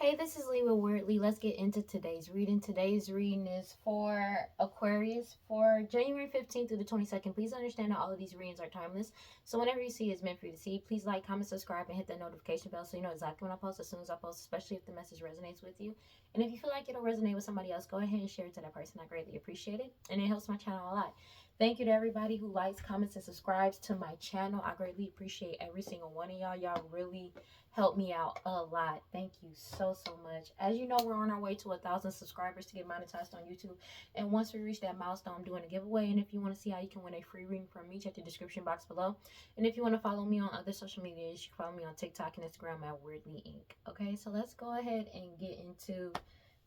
Hey, this is Lee with WeirdLee. Let's get into today's reading. Today's reading is for Aquarius for January 15th through the 22nd. Please understand that all of these readings are timeless. So whenever you see it's meant for you to see, please like, comment, subscribe, and hit that notification bell so you know exactly when I post as soon as I post, especially if the message resonates with you. And if you feel like it'll resonate with somebody else, go ahead and share it to that person. I greatly appreciate it. And it helps my channel a lot. Thank you to everybody who likes, comments, and subscribes to my channel. I greatly appreciate every single one of y'all. Y'all really help me out a lot. Thank you so much. As you know, we're on our way to 1,000 subscribers to get monetized on YouTube, and once we reach that milestone, I'm doing a giveaway. And if you want to see how you can win a free reading from me, check the description box below. And if you want to follow me on other social medias, you can follow me on TikTok and Instagram at WeirdLee Inc. Okay, so let's go ahead and get into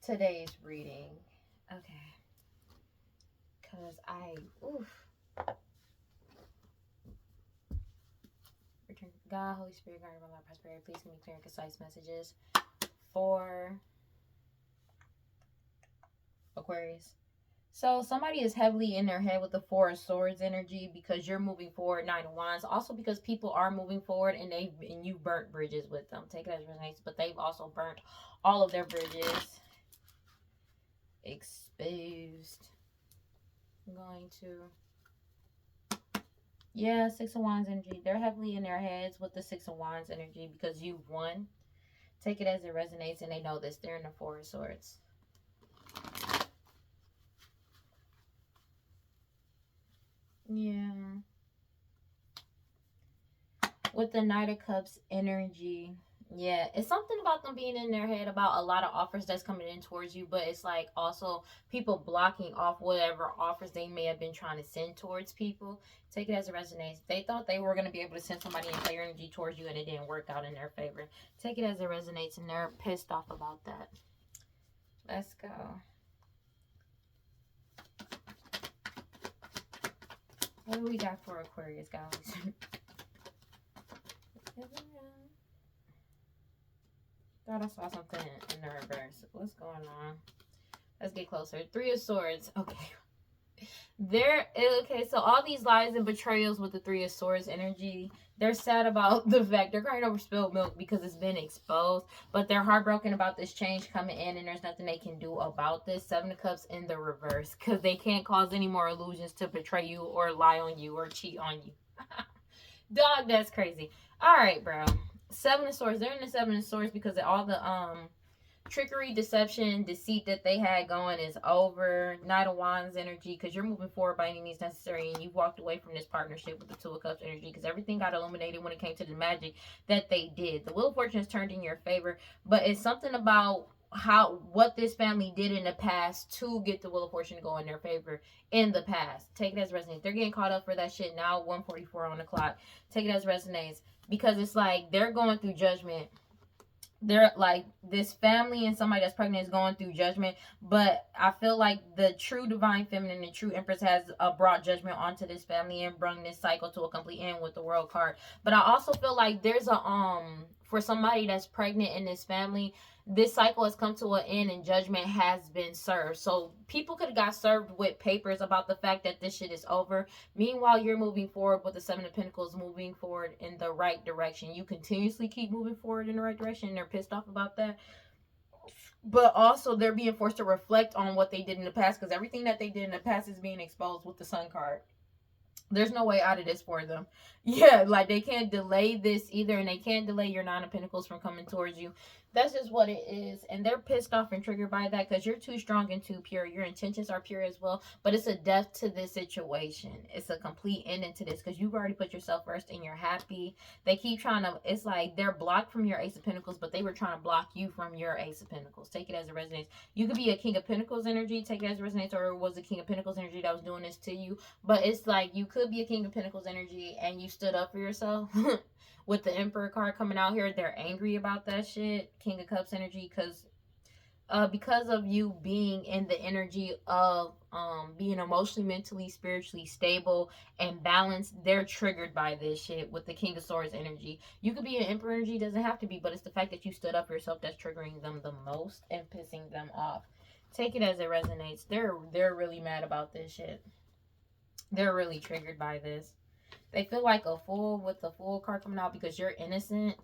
today's reading. Okay, because return to God, Holy Spirit, guide my life, prosperity. Please give me clear and concise messages for Aquarius. So somebody is heavily in their head with the Four of Swords energy because you're moving forward. Nine of Wands. Also because people are moving forward and you burnt bridges with them. Take it as resonates, but they've also burnt all of their bridges. Exposed. I'm going to... Yeah, Six of Wands energy. They're heavily in their heads with the Six of Wands energy because you've won. Take it as it resonates, and they know this. They're in the Four of Swords. Yeah. With the Knight of Cups energy. Yeah, it's something about them being in their head about a lot of offers that's coming in towards you, but it's like also people blocking off whatever offers they may have been trying to send towards people. Take it as it resonates. They thought they were going to be able to send somebody in player energy towards you, and it didn't work out in their favor. Take it as it resonates, and they're pissed off about that. Let's go. What do we got for Aquarius, guys? Thought I saw something in the reverse. What's going on? Let's get closer. Three of Swords. Okay. Okay, so all these lies and betrayals with the Three of Swords energy, they're sad about the fact they're crying over spilled milk because it's been exposed, but they're heartbroken about this change coming in, and there's nothing they can do about this. Seven of Cups in the reverse because they can't cause any more illusions to betray you or lie on you or cheat on you. Dog, that's crazy. All right, bro. Seven of Swords. They're in the Seven of Swords because of all the trickery, deception, deceit that they had going is over. Knight of Wands energy because you're moving forward by any means necessary, and you walked away from this partnership with the Two of Cups energy because everything got illuminated when it came to the magic that they did. The Wheel of Fortune has turned in your favor, but it's something about what this family did in the past to get the Wheel of Fortune to go in their favor in the past. Take it as resonates. They're getting caught up for that shit now. 1:44 on the clock. Take it as resonates because it's like they're going through judgment. They're like this family and somebody that's pregnant is going through judgment, but I feel like the true divine feminine and true empress has brought judgment onto this family and brought this cycle to a complete end with the World card. But I also feel like there's a for somebody that's pregnant in this family, this cycle has come to an end and judgment has been served. So people could have got served with papers about the fact that this shit is over. Meanwhile, you're moving forward with the Seven of Pentacles, moving forward in the right direction. You continuously keep moving forward in the right direction. They're pissed off about that. But also, they're being forced to reflect on what they did in the past because everything that they did in the past is being exposed with the Sun card. There's no way out of this for them. Yeah, like they can't delay this either, and they can't delay your Nine of Pentacles from coming towards you. That's just what it is, and they're pissed off and triggered by that because you're too strong and too pure. Your intentions are pure as well, but it's a death to this situation. It's a complete ending to this because you've already put yourself first and you're happy. They keep trying to, it's like they're blocked from your Ace of Pentacles, but they were trying to block you from your Ace of Pentacles. Take it as a resonance. You could be a King of Pentacles energy, take it as a resonance, or it was a King of Pentacles energy that was doing this to you, but it's like you could be a King of Pentacles energy and you stood up for yourself. With the Emperor card coming out here, they're angry about that shit. King of Cups energy, because of you being in the energy of being emotionally, mentally, spiritually stable and balanced, they're triggered by this shit with the King of Swords energy. You could be an Emperor energy, doesn't have to be, but it's the fact that you stood up for yourself that's triggering them the most and pissing them off. Take it as it resonates. They're really mad about this shit. They're really triggered by this. They feel like a fool with the Fool card coming out because you're innocent.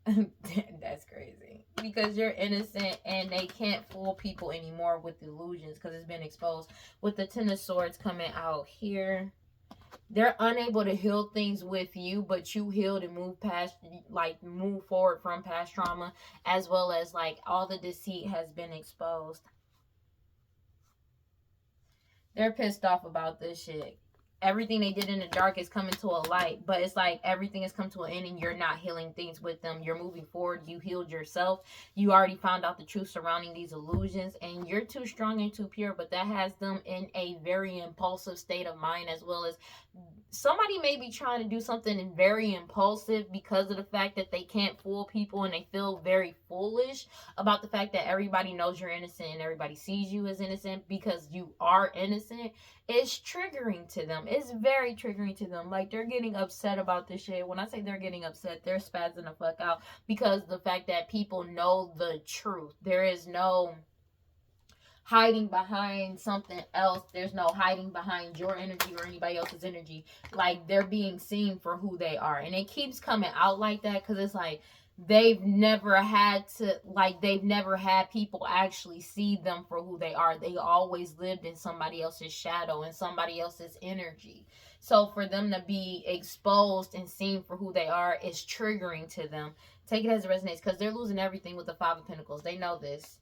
That's crazy. because you're innocent and they can't fool people anymore with illusions because it's been exposed. With the Ten of Swords coming out here, they're unable to heal things with you, but you healed and move past, like move forward from past trauma, as well as like all the deceit has been exposed. They're pissed off about this shit. Everything they did in the dark is coming to a light, but it's like everything has come to an end and you're not healing things with them. You're moving forward. You healed yourself. You already found out the truth surrounding these illusions, and you're too strong and too pure, but that has them in a very impulsive state of mind, as well as somebody may be trying to do something very impulsive because of the fact that they can't fool people, and they feel very foolish about the fact that everybody knows you're innocent and everybody sees you as innocent because you are innocent. It's triggering to them. It's very triggering to them. Like, they're getting upset about this shit. When I say they're getting upset, they're spazzing the fuck out because the fact that people know the truth. There is no hiding behind something else. There's no hiding behind your energy or anybody else's energy. Like, they're being seen for who they are. And it keeps coming out like that because it's like they've never had people actually see them for who they are. They always lived in somebody else's shadow and somebody else's energy. So for them to be exposed and seen for who they are is triggering to them. Take it as it resonates, because they're losing everything with the Five of Pentacles. They know this.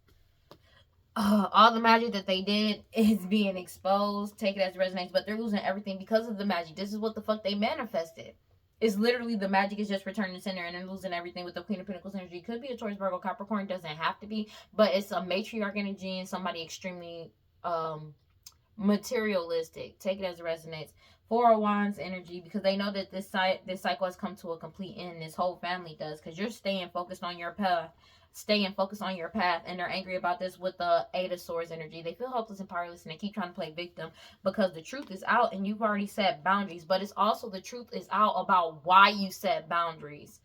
All the magic that they did is being exposed. Take it as it resonates, but they're losing everything because of the magic. This is what the fuck they manifested. It's literally the magic is just returning to center, and they're losing everything with the Queen of Pentacles energy. It could be a Taurus, Virgo, Capricorn. Doesn't have to be, but it's a matriarch energy and somebody extremely materialistic. Take it as it resonates. Four of Wands energy, because they know that this cycle has come to a complete end. This whole family does, because you're staying focused on your path. And they're angry about this with the Eight of Swords energy. They feel helpless and powerless, and they keep trying to play victim because the truth is out and you've already set boundaries. But it's also the truth is out about why you set boundaries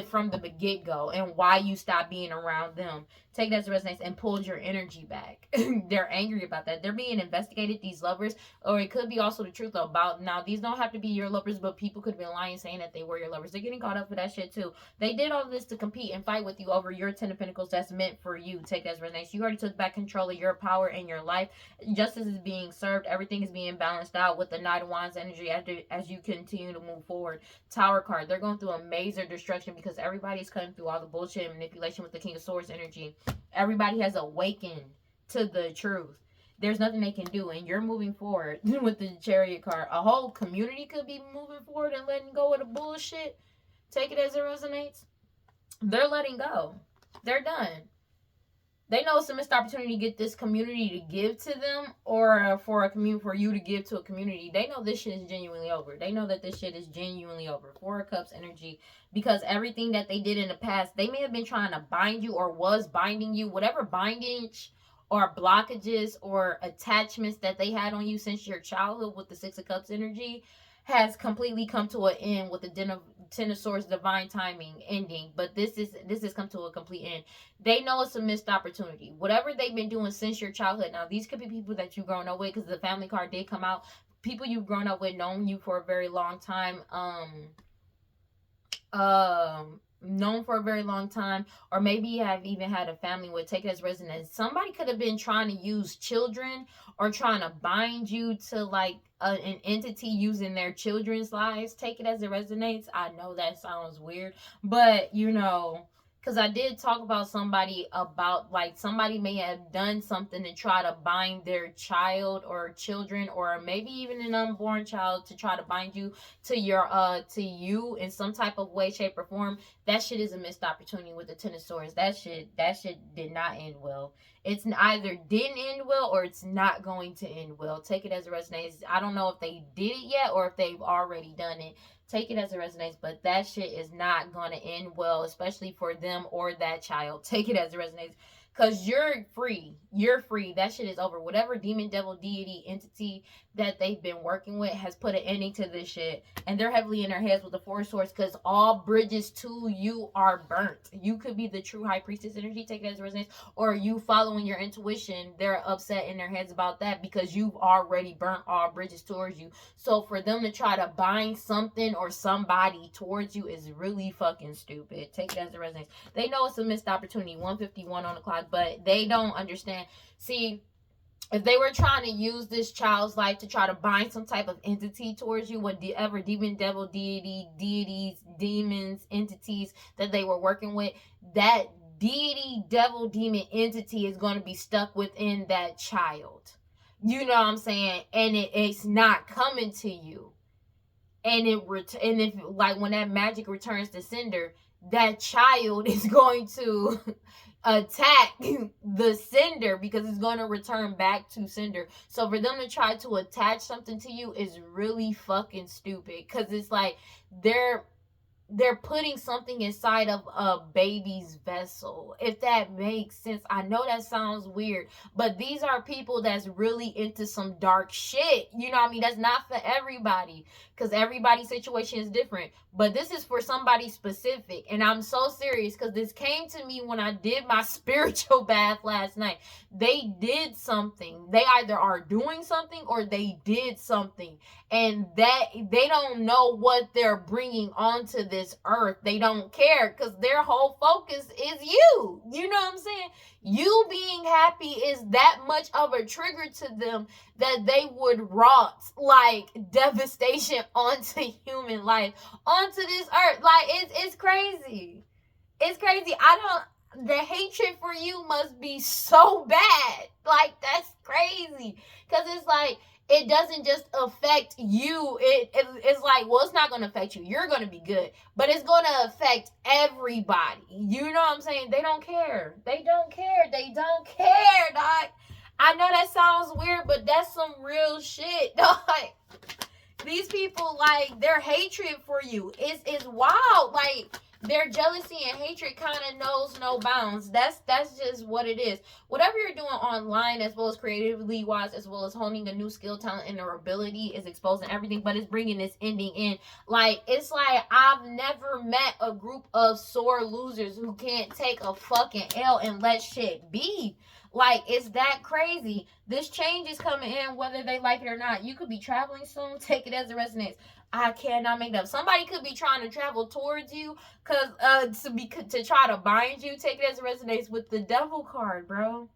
from the get-go and why you stopped being around them. Take that as a resonates and pulled your energy back. They're angry about that. They're being investigated, these lovers, or it could be also the truth about, now these don't have to be your lovers, but people could be lying saying that they were your lovers. They're getting caught up for that shit too. They did all this to compete and fight with you over your Ten of Pentacles that's meant for you. Take that as resonates. You already took back control of your power in your life. Justice is being served. Everything is being balanced out with the Knight of Wands energy as you continue to move forward. Tower card. They're going through a major destruction because everybody's cutting through all the bullshit and manipulation with the King of Swords energy. Everybody has awakened to the truth. There's nothing they can do, and you're moving forward with the Chariot card. A whole community could be moving forward and letting go of the bullshit. Take it as it resonates. They're letting go. They're done. They know it's a missed opportunity to get this community to give to them, or for you to give to a community. They know this shit is genuinely over. They know that this shit is genuinely over. Four of Cups energy, because everything that they did in the past, they may have been trying to bind you or was binding you. Whatever bindage or blockages or attachments that they had on you since your childhood with the Six of Cups energy has completely come to an end with the Ten of Swords divine timing ending. But this has come to a complete end. They know it's a missed opportunity. Whatever they've been doing since your childhood. Now, these could be people that you've grown up with, because the family card did come out. People you've grown up with, known you for a very long time. Known for a very long time, or maybe you have even had a family with. Take it as resonance. Somebody could have been trying to use children or trying to bind you to like an entity using their children's lives. Take it as it resonates. I know that sounds weird, but you know, because I did talk about somebody like somebody may have done something to try to bind their child or children, or maybe even an unborn child, to try to bind you to you in some type of way, shape, or form. That shit is a missed opportunity with the Ten of Swords. That shit did not end well. It's either didn't end well or it's not going to end well. Take it as it resonates. I don't know if they did it yet or if they've already done it. Take it as it resonates, but that shit is not going to end well, especially for them or that child. Take it as it resonates, Because you're free. You're free. That shit is over. Whatever demon, devil, deity, entity that they've been working with has put an ending to this shit. And they're heavily in their heads with the Four Swords because all bridges to you are burnt. You could be the true high priestess energy, take it as a resonance, or you following your intuition. They're upset in their heads about that because you've already burnt all bridges towards you. So for them to try to bind something or somebody towards you is really fucking stupid. Take it as a resonance. They know it's a missed opportunity. 1:51 on the clock, but they don't understand. See, if they were trying to use this child's life to try to bind some type of entity towards you, whatever demon, devil, deities, demons, entities that they were working with, that deity, devil, demon entity is going to be stuck within that child. You know what I'm saying? And it's not coming to you. And if like when that magic returns to sender, that child is going to attack the sender because it's going to return back to sender. So for them to try to attach something to you is really fucking stupid, because it's like they're putting something inside of a baby's vessel, if that makes sense. I know that sounds weird, but these are people that's really into some dark shit. You know what I mean? That's not for everybody, because everybody's situation is different. But this is for somebody specific. And I'm so serious because this came to me when I did my spiritual bath last night. They did something. They either are doing something or they did something. And that they don't know what they're bringing onto this earth. They don't care because their whole focus is you. You know what I'm saying? You being happy is that much of a trigger to them that they would wrought like devastation onto human life, onto this earth. Like it's crazy. It's crazy. The hatred for you must be so bad. Like that's crazy. Because it's like, it doesn't just affect you. It's like, well, it's not going to affect you. You're going to be good. But it's going to affect everybody. You know what I'm saying? They don't care. They don't care. They don't care, dog. I know that sounds weird, but that's some real shit, dog. These people, like, their hatred for you is wild. Like, their jealousy and hatred kind of knows no bounds. That's just what it is. Whatever you're doing online, as well as creatively wise, as well as honing a new skill, talent, and their ability, is exposing everything, but it's bringing this ending in. Like, it's like, I've never met a group of sore losers who can't take a fucking L and let shit be. Like, it's that crazy. This change is coming in, whether they like it or not. You could be traveling soon. Take it as a resonance. I cannot make that up. Somebody could be trying to travel towards you to try to bind you. Take it as a resonance with the devil card, bro.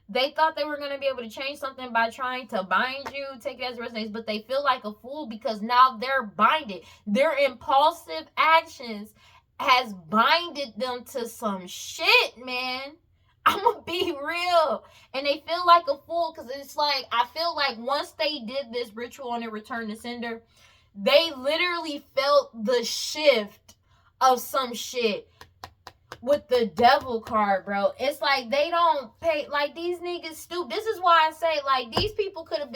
They thought they were going to be able to change something by trying to bind you. Take it as a resonance. But they feel like a fool because now they're binded. Their impulsive actions has binded them to some shit, man. I'm gonna be real. And they feel like a fool because it's like, I feel like once they did this ritual on their return to sender, they literally felt the shift of some shit with the devil card, bro. It's like they don't pay, like, these niggas stupid. This is why I say, like, these people could have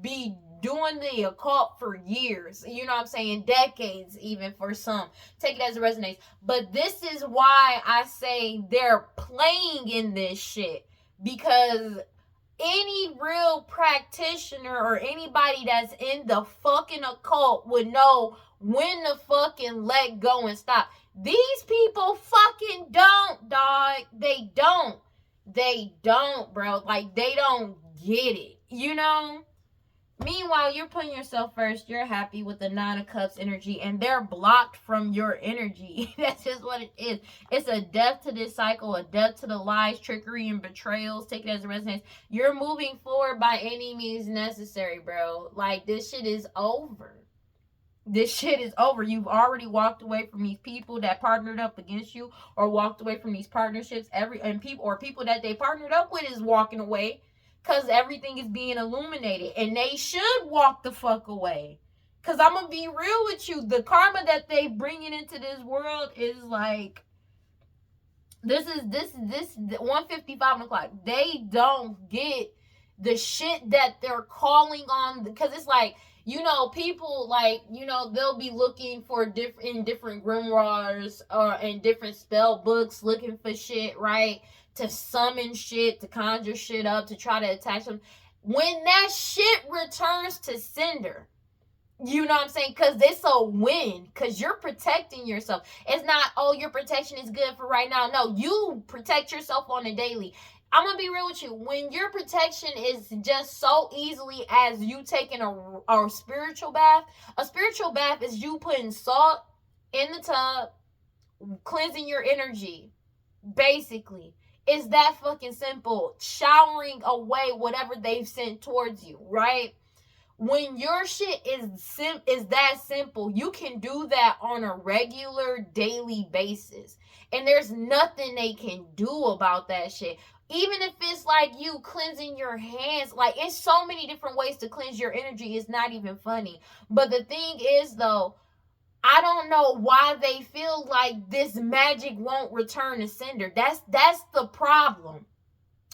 be doing the occult for years, you know what I'm saying, decades even for some. Take it as a resonance. But this is why I say they're playing in this shit, because any real practitioner or anybody that's in the fucking occult would know when to fucking let go and stop. These people fucking don't, dog. They don't, bro. Like, they don't get it, you know? Meanwhile, you're putting yourself first. You're happy with the Nine of Cups energy, and they're blocked from your energy. That's just what it is. It's a death to this cycle, a death to the lies, trickery, and betrayals. Take it as a resonance. You're moving forward by any means necessary, bro. Like, this shit is over. This shit is over. You've already walked away from these people that partnered up against you, or walked away from these partnerships. People that they partnered up with is walking away. Because everything is being illuminated. And they should walk the fuck away. Because I'm going to be real with you. The karma that they bringing into this world is like, this 1:55 o'clock. They don't get the shit that they're calling on. Because it's like, You know, people like, you know, they'll be looking for different grimoires or in different spell books, looking for shit, right? To summon shit, to conjure shit up, to try to attach them. When that shit returns to sender, you know what I'm saying? Because it's a win. Because you're protecting yourself. It's not, oh, your protection is good for right now. No, you protect yourself on a daily. I'm going to be real with you. When your protection is just so easily as you taking a spiritual bath, a spiritual bath is you putting salt in the tub, cleansing your energy, basically. It's that fucking simple. Showering away whatever they've sent towards you, right? When your shit is that simple, you can do that on a regular daily basis. And there's nothing they can do about that shit. Even if it's like you cleansing your hands, like it's so many different ways to cleanse your energy. It's not even funny. But the thing is though, I don't know why they feel like this magic won't return to sender. That's the problem.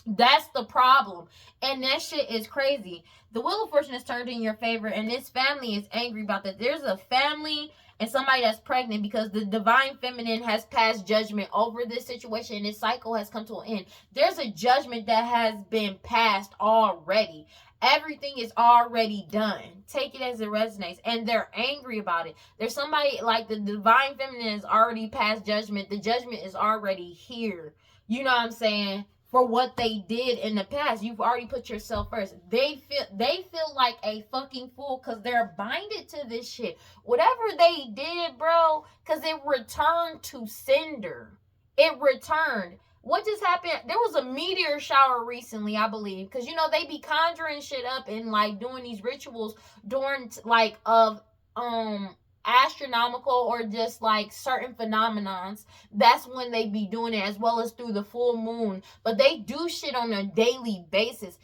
That's the problem. And that shit is crazy. The Wheel of Fortune is turned in your favor, and this family is angry about that. There's a family and somebody that's pregnant because the divine feminine has passed judgment over this situation, and this cycle has come to an end. There's a judgment that has been passed already. Everything is already done. Take it as it resonates. And they're angry about it. There's somebody like the divine feminine has already passed judgment. The judgment is already here. You know what I'm saying? For what they did in the past. You've already put yourself first. They feel like a fucking fool because they're binded to this shit. Whatever they did, bro, because it returned to sender. It returned. What just happened? There was a meteor shower recently, I believe, because you know they be conjuring shit up and like doing these rituals during like of astronomical or just like certain phenomenons. That's when they be doing it, as well as through the full moon. But they do shit on a daily basis.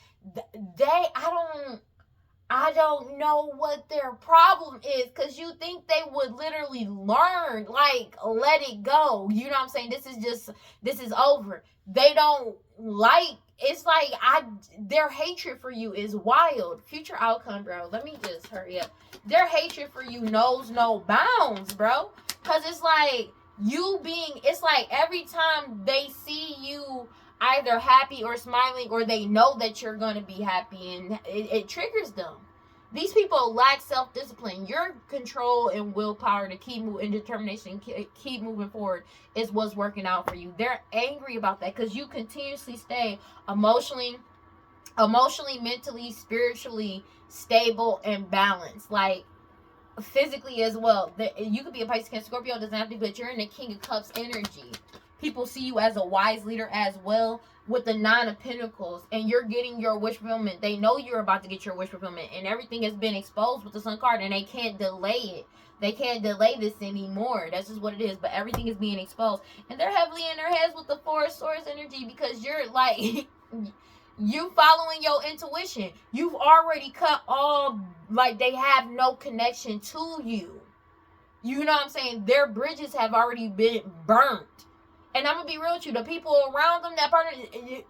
I don't know what their problem is, because you think they would literally learn, like, let it go. You know what I'm saying? This is over. They don't like, it's like, their hatred for you is wild. Future outcome, bro. Let me just hurry up. Their hatred for you knows no bounds, bro. Because it's like, it's like every time they see you either happy or smiling, or they know that you're going to be happy, and it triggers them. These people lack self-discipline. Your control and willpower to keep moving, and determination, keep moving forward is what's working out for you. They're angry about that because you continuously stay emotionally, mentally, spiritually stable and balanced. Like, physically as well. You could be a Pisces, Cancer, Scorpio, doesn't have to be, but you're in the King of Cups energy. People see you as a wise leader as well, with the Nine of Pentacles, and you're getting your wish fulfillment. They know you're about to get your wish fulfillment, and everything has been exposed with the Sun card, and they can't delay it. They can't delay this anymore. That's just what it is. But everything is being exposed, and they're heavily in their heads with the Four of Swords energy, because you're like you following your intuition. You've already cut all, like, they have no connection to you. You know what I'm saying? Their bridges have already been burnt. And I'm going to be real with you. The people around them, that partner,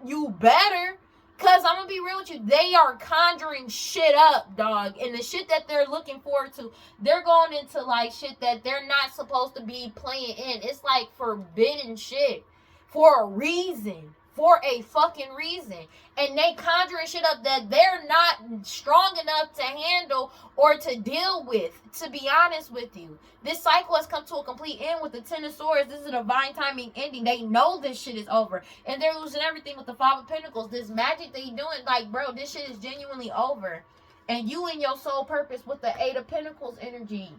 you better. Because I'm going to be real with you. They are conjuring shit up, dog. And the shit that they're looking forward to, they're going into, like, shit that they're not supposed to be playing in. It's like forbidden shit. For a reason. For a fucking reason. And they conjuring shit up that they're not strong enough to handle or to deal with, to be honest with you. This cycle has come to a complete end with the Ten of Swords. This is a divine timing ending. They know this shit is over. And they're losing everything with the Five of Pentacles. This magic they doing, like, bro, this shit is genuinely over. And you in your soul purpose with the Eight of Pentacles energy.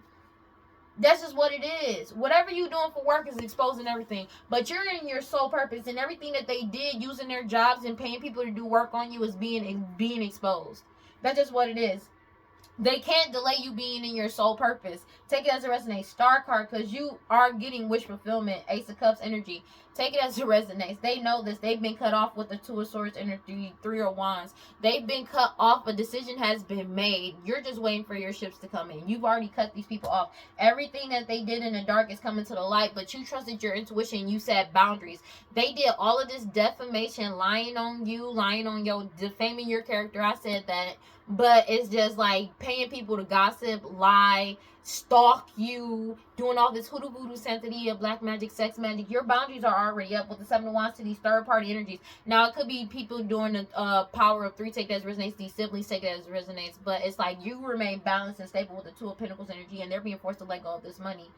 That's just what it is. Whatever you're doing for work is exposing everything. But you're in your soul purpose, and everything that they did using their jobs and paying people to do work on you is being exposed. That's just what it is. They can't delay you being in your soul purpose. Take it as a resonates. Star card, because you are getting wish fulfillment. Ace of Cups energy. Take it as it resonates. They know this. They've been cut off with the Two of Swords energy, Three of Wands. They've been cut off. A decision has been made. You're just waiting for your ships to come in. You've already cut these people off. Everything that they did in the dark is coming to the light, but you trusted your intuition. You set boundaries. They did all of this defamation, lying on you, lying on your, defaming your character. I said that. But it's just like paying people to gossip, lie, stalk you, doing all this hoodoo voodoo santeria, black magic, sex magic. Your boundaries are already up with the Seven of Wands to these third party energies. Now it could be people doing the power of 3, take that as resonates, these siblings take it as resonates, but it's like you remain balanced and stable with the Two of Pentacles energy, and they're being forced to let go of this money.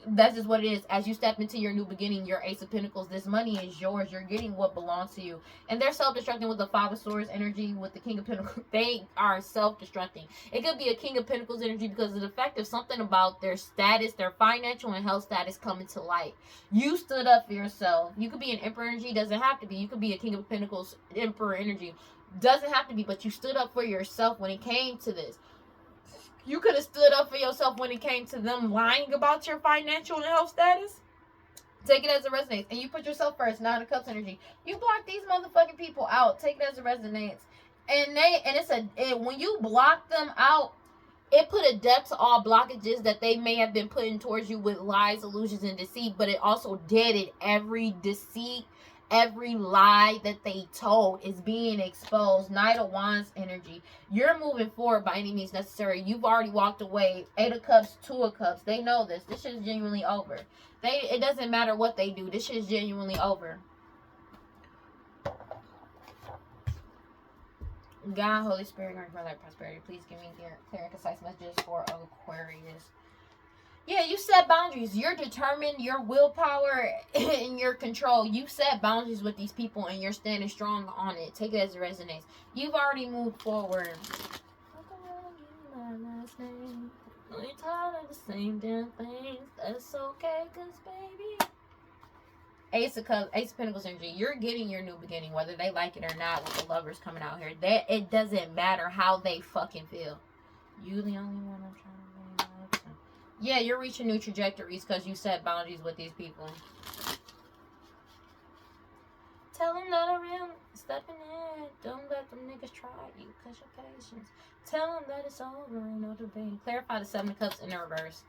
That's just what it is. As you step into your new beginning, your Ace of Pentacles, this money is yours. You're getting what belongs to you. And they're self-destructing with the Five of Swords energy, with the King of Pentacles. They are self-destructing. It could be a King of Pentacles energy because of the fact of something about their status, their financial and health status coming to light. You stood up for yourself. You could be an Emperor energy. Doesn't have to be. You could be a King of Pentacles Emperor energy. Doesn't have to be. But you stood up for yourself when it came to this. You could have stood up for yourself when it came to them lying about your financial and health status. Take it as it resonates. And you put yourself first. Nine of Cups energy. You block these motherfucking people out. Take it as it resonates. And when you block them out, it put a depth to all blockages that they may have been putting towards you with lies, illusions, and deceit. But it also deaded every deceit. Every lie that they told is being exposed. Knight of Wands energy. You're moving forward by any means necessary. You've already walked away. 8 of Cups, 2 of Cups. They know this. This shit is genuinely over. It doesn't matter what they do. This shit is genuinely over. God, Holy Spirit, grant my life prosperity. Please give me clear and concise messages for Aquarius. Yeah, you set boundaries. You're determined, your willpower and your control. You set boundaries with these people and you're standing strong on it. Take it as it resonates. You've already moved forward. You're tired of the same damn things. That's okay, cause baby. Ace of Cups, Ace of Pentacles energy. You're getting your new beginning, whether they like it or not. With the lovers coming out here, it doesn't matter how they fucking feel. You the only one I'm trying to. Yeah, you're reaching new trajectories because you set boundaries with these people. Tell them that I'm real stepping in. Don't let them niggas try you because your patience. Tell them that it's over. Ain't no debate. Clarify the 7 of Cups in the reverse.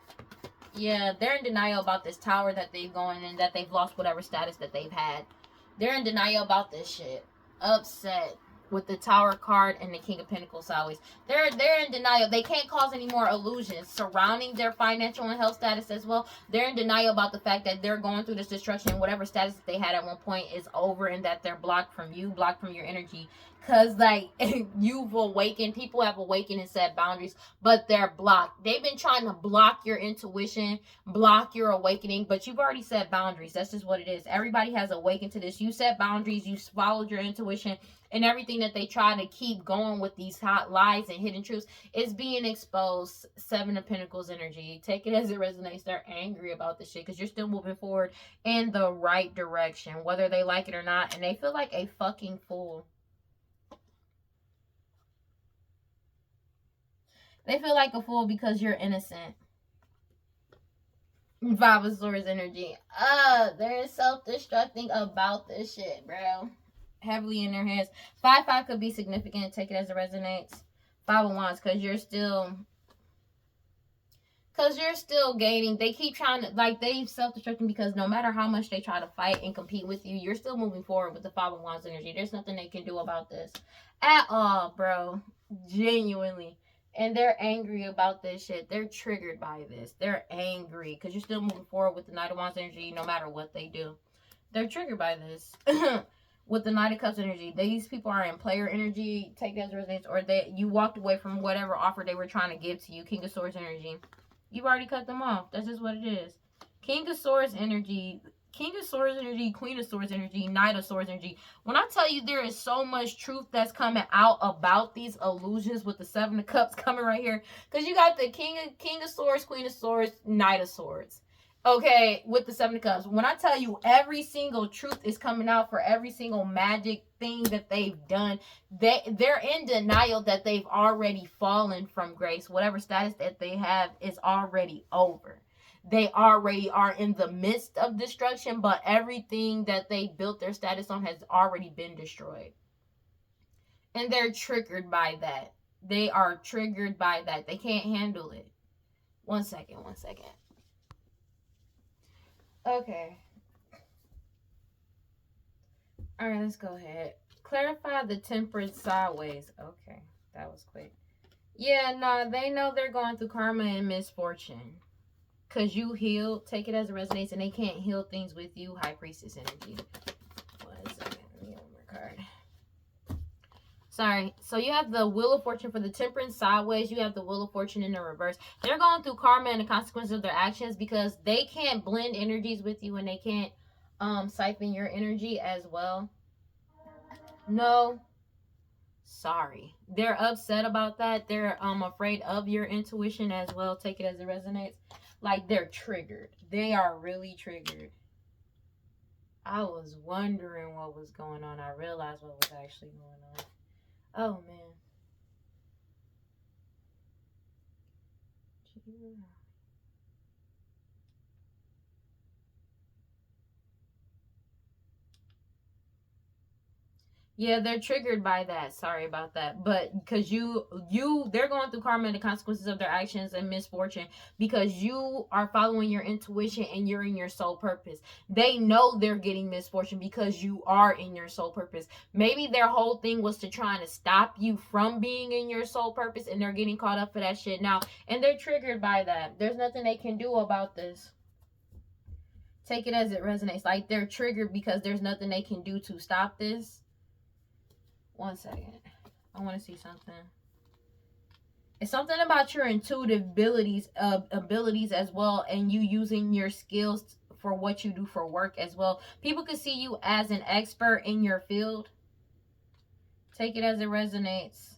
Yeah, they're in denial about this tower that they've gone in, that they've lost whatever status that they've had. They're in denial about this shit. Upset. With the Tower card and the King of Pentacles sideways. They're in denial. They can't cause any more illusions surrounding their financial and health status as well. They're in denial about the fact that they're going through this destruction. Whatever status that they had at one point is over, and that they're blocked from you, blocked from your energy. Because, like, you've awakened. People have awakened and set boundaries, but they're blocked. They've been trying to block your intuition, block your awakening, but you've already set boundaries. That's just what it is. Everybody has awakened to this. You set boundaries. You followed your intuition. And everything that they try to keep going with these hot lies and hidden truths is being exposed. 7 of Pentacles energy. Take it as it resonates. They're angry about this shit because you're still moving forward in the right direction, whether they like it or not. And they feel like a fucking fool. They feel like a fool because you're innocent. 5 of Swords energy. They're self-destructing about this shit, bro. Heavily in their heads. 5-5 could be significant. Take it as it resonates. 5 of Wands, because you're still gaining. They keep trying to, like, they self-destructing because no matter how much they try to fight and compete with you, you're still moving forward with the 5 of Wands energy. There's nothing they can do about this at all, bro. Genuinely. And they're angry about this shit. They're triggered by this. They're angry because you're still moving forward with the Knight of Wands energy no matter what they do. They're triggered by this. With the Knight of Cups energy, these people are in player energy. Take that as resonates, or you walked away from whatever offer they were trying to give to you. King of Swords energy. You've already cut them off. That's just what it is. King of Swords energy. King of Swords energy, Queen of Swords energy, Knight of Swords energy. When I tell you there is so much truth that's coming out about these illusions with the 7 of Cups coming right here. Because you got the King of Swords, Queen of Swords, Knight of Swords. Okay, with the 7 of Cups. When I tell you every single truth is coming out for every single magic thing that they've done, they're in denial that they've already fallen from grace. Whatever status that they have is already over. they already are in the midst of destruction, but everything that they built their status on has already been destroyed. And they're triggered by that. They are triggered by that. They can't handle it. One second. Okay. Alright, let's go ahead. Clarify the temperance sideways. Okay, that was quick. Yeah, no, they know they're going through karma and misfortune. Because you heal, take it as it resonates, and they can't heal things with you, High Priestess energy. 1 second, let me get one more card. Sorry. So you have the Wheel of Fortune for the Temperance sideways. You have the Wheel of Fortune in the reverse. They're going through karma and the consequences of their actions because they can't blend energies with you and they can't siphon your energy as well. No. Sorry. They're upset about that. They're afraid of your intuition as well. Take it as it resonates. Like, they're triggered. They are really triggered. I was wondering what was going on. I realized what was actually going on. Oh, man. Yeah, they're triggered by that. Sorry about that. But because they're going through karma and the consequences of their actions and misfortune because you are following your intuition and you're in your soul purpose. They know they're getting misfortune because you are in your soul purpose. Maybe their whole thing was to try to stop you from being in your soul purpose and they're getting caught up for that shit now. And they're triggered by that. There's nothing they can do about this. Take it as it resonates. Like, they're triggered because there's nothing they can do to stop this. 1 second. I want to see something. It's something about your intuitive abilities as well, and you using your skills for what you do for work as well. People can see you as an expert in your field. Take it as it resonates.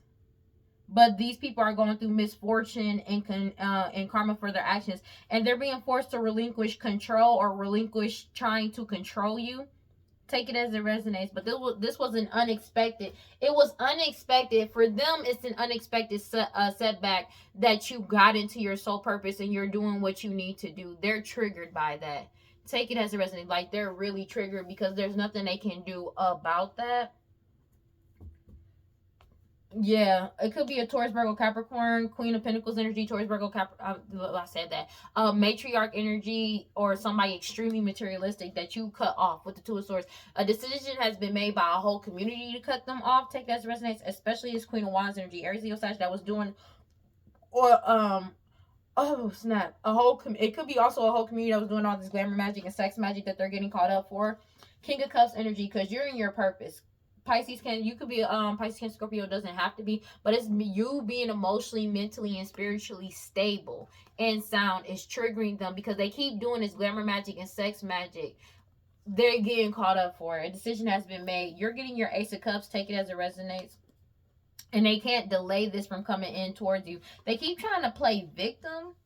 But these people are going through misfortune and karma for their actions, and they're being forced to relinquish control or relinquish trying to control you. Take it as it resonates. But this was an unexpected. It was unexpected. For them, it's an unexpected setback that you got into your soul purpose and you're doing what you need to do. They're triggered by that. Take it as it resonates. Like, they're really triggered because there's nothing they can do about that. Yeah, it could be a Taurus, Virgo, Capricorn, Queen of Pentacles energy, Taurus, Virgo, I said that. Matriarch energy, or somebody extremely materialistic that you cut off with the Two of Swords. A decision has been made by a whole community to cut them off. Take that as resonates, especially as Queen of Wands energy, Aries, Leo, Sag, that was doing, or oh snap, it could be also a whole community that was doing all this glamour magic and sex magic that they're getting caught up for. King of Cups energy, because you're in your purpose. Pisces you could be Pisces, Cancer, Scorpio, doesn't have to be, but it's you being emotionally, mentally, and spiritually stable and sound is triggering them because they keep doing this glamour magic and sex magic. They're getting caught up for it. A decision has been made. You're getting your Ace of Cups. Take it as it resonates. And they can't delay this from coming in towards you. They keep trying to play victim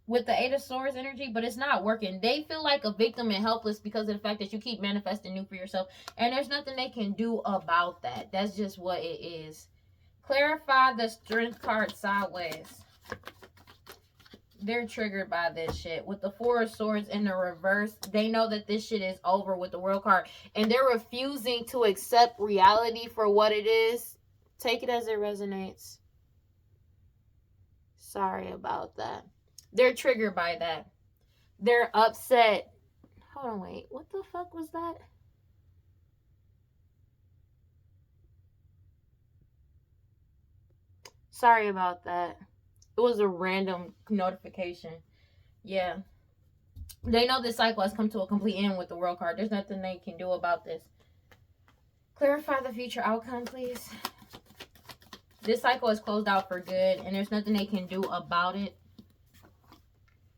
with the Eight of Swords energy, but it's not working. They feel like a victim and helpless because of the fact that you keep manifesting new for yourself, and there's nothing they can do about that. That's just what it is. Clarify the Strength card sideways. They're triggered by this shit. With the Four of Swords in the reverse, they know that this shit is over with the World card, and they're refusing to accept reality for what it is. Take it as it resonates. Sorry about that. They're triggered by that. They're upset. Hold on, wait. What the fuck was that? Sorry about that. It was a random notification. Yeah. They know this cycle has come to a complete end with the World card. There's nothing they can do about this. Clarify the future outcome, please. This cycle is closed out for good, and there's nothing they can do about it.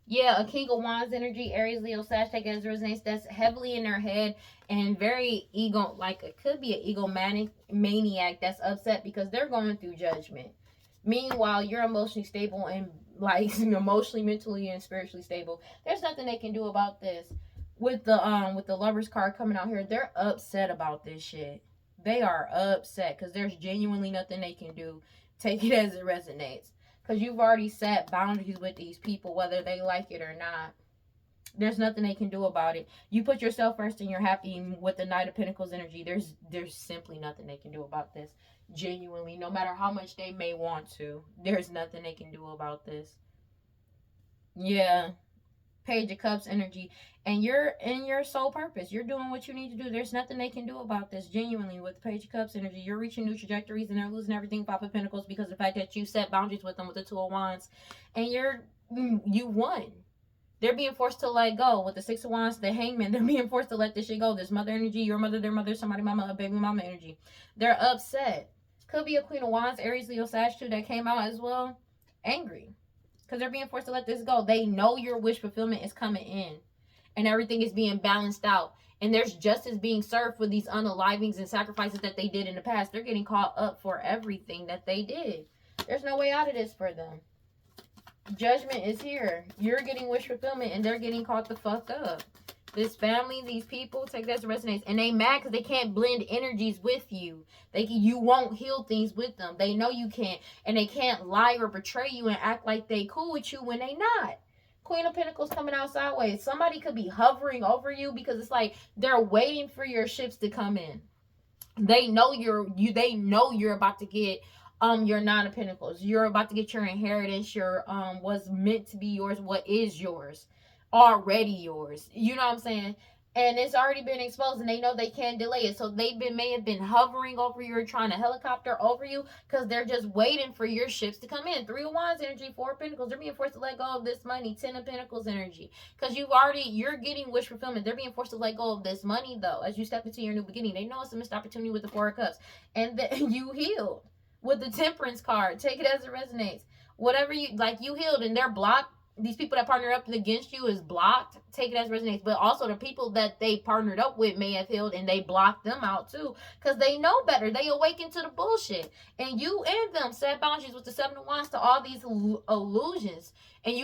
Yeah, a King of Wands energy, Aries, Leo, Sag, take it as resonates. That's heavily in their head and very ego, like it could be an egomaniac maniac that's upset because they're going through judgment. Meanwhile, you're emotionally stable and like emotionally, mentally, and spiritually stable. There's nothing they can do about this. With the Lovers card coming out here, they're upset about this shit. They are upset because there's genuinely nothing they can do. Take it as it resonates. Because you've already set boundaries with these people, whether they like it or not. There's nothing they can do about it. You put yourself first and you're happy with the Knight of Pentacles energy. There's simply nothing they can do about this. Genuinely, no matter how much they may want to, there's nothing they can do about this. Yeah. Page of Cups energy. And you're in your soul purpose. You're doing what you need to do. There's nothing they can do about this. Genuinely, with Page of Cups energy, you're reaching new trajectories and they're losing everything. Five of Pentacles, because of the fact that you set boundaries with them with the Two of Wands. And you won. They're being forced to let go. With the Six of Wands, the Hangman, they're being forced to let this shit go. This mother energy, your mother, their mother, somebody mama, a baby mama energy. They're upset. Could be a Queen of Wands, Aries, Leo, Sag too that came out as well. Angry. Because they're being forced to let this go. They know your wish fulfillment is coming in. And everything is being balanced out. And there's justice being served for these unalivings and sacrifices that they did in the past. They're getting caught up for everything that they did. There's no way out of this for them. Judgment is here. You're getting wish fulfillment and they're getting caught the fuck up. This family, these people, take that as resonates. And they mad because they can't blend energies with you. You won't heal things with them. They know you can't. And they can't lie or betray you and act like they cool with you when they not. Queen of Pentacles coming out sideways. Somebody could be hovering over you because it's like they're waiting for your ships to come in. They know they know you're about to get your Nine of Pentacles. You're about to get your inheritance, your what's meant to be yours, what is yours, already yours. You know what I'm saying? And it's already been exposed and they know they can't delay it. So they may have been hovering over you or trying to helicopter over you because they're just waiting for your ships to come in. Three of Wands energy, Four of Pentacles. They're being forced to let go of this money. Ten of Pentacles energy. Because you're getting wish fulfillment. They're being forced to let go of this money though. As you step into your new beginning. They know it's a missed opportunity with the Four of Cups. And then you healed with the Temperance card. Take it as it resonates. Whatever you healed and they're blocked. These people that partner up against you is blocked. Take it as resonates. But also the people that they partnered up with may have healed and they blocked them out too. Because they know better. They awaken to the bullshit. And you and them set boundaries with the Seven of Wands to all these illusions. And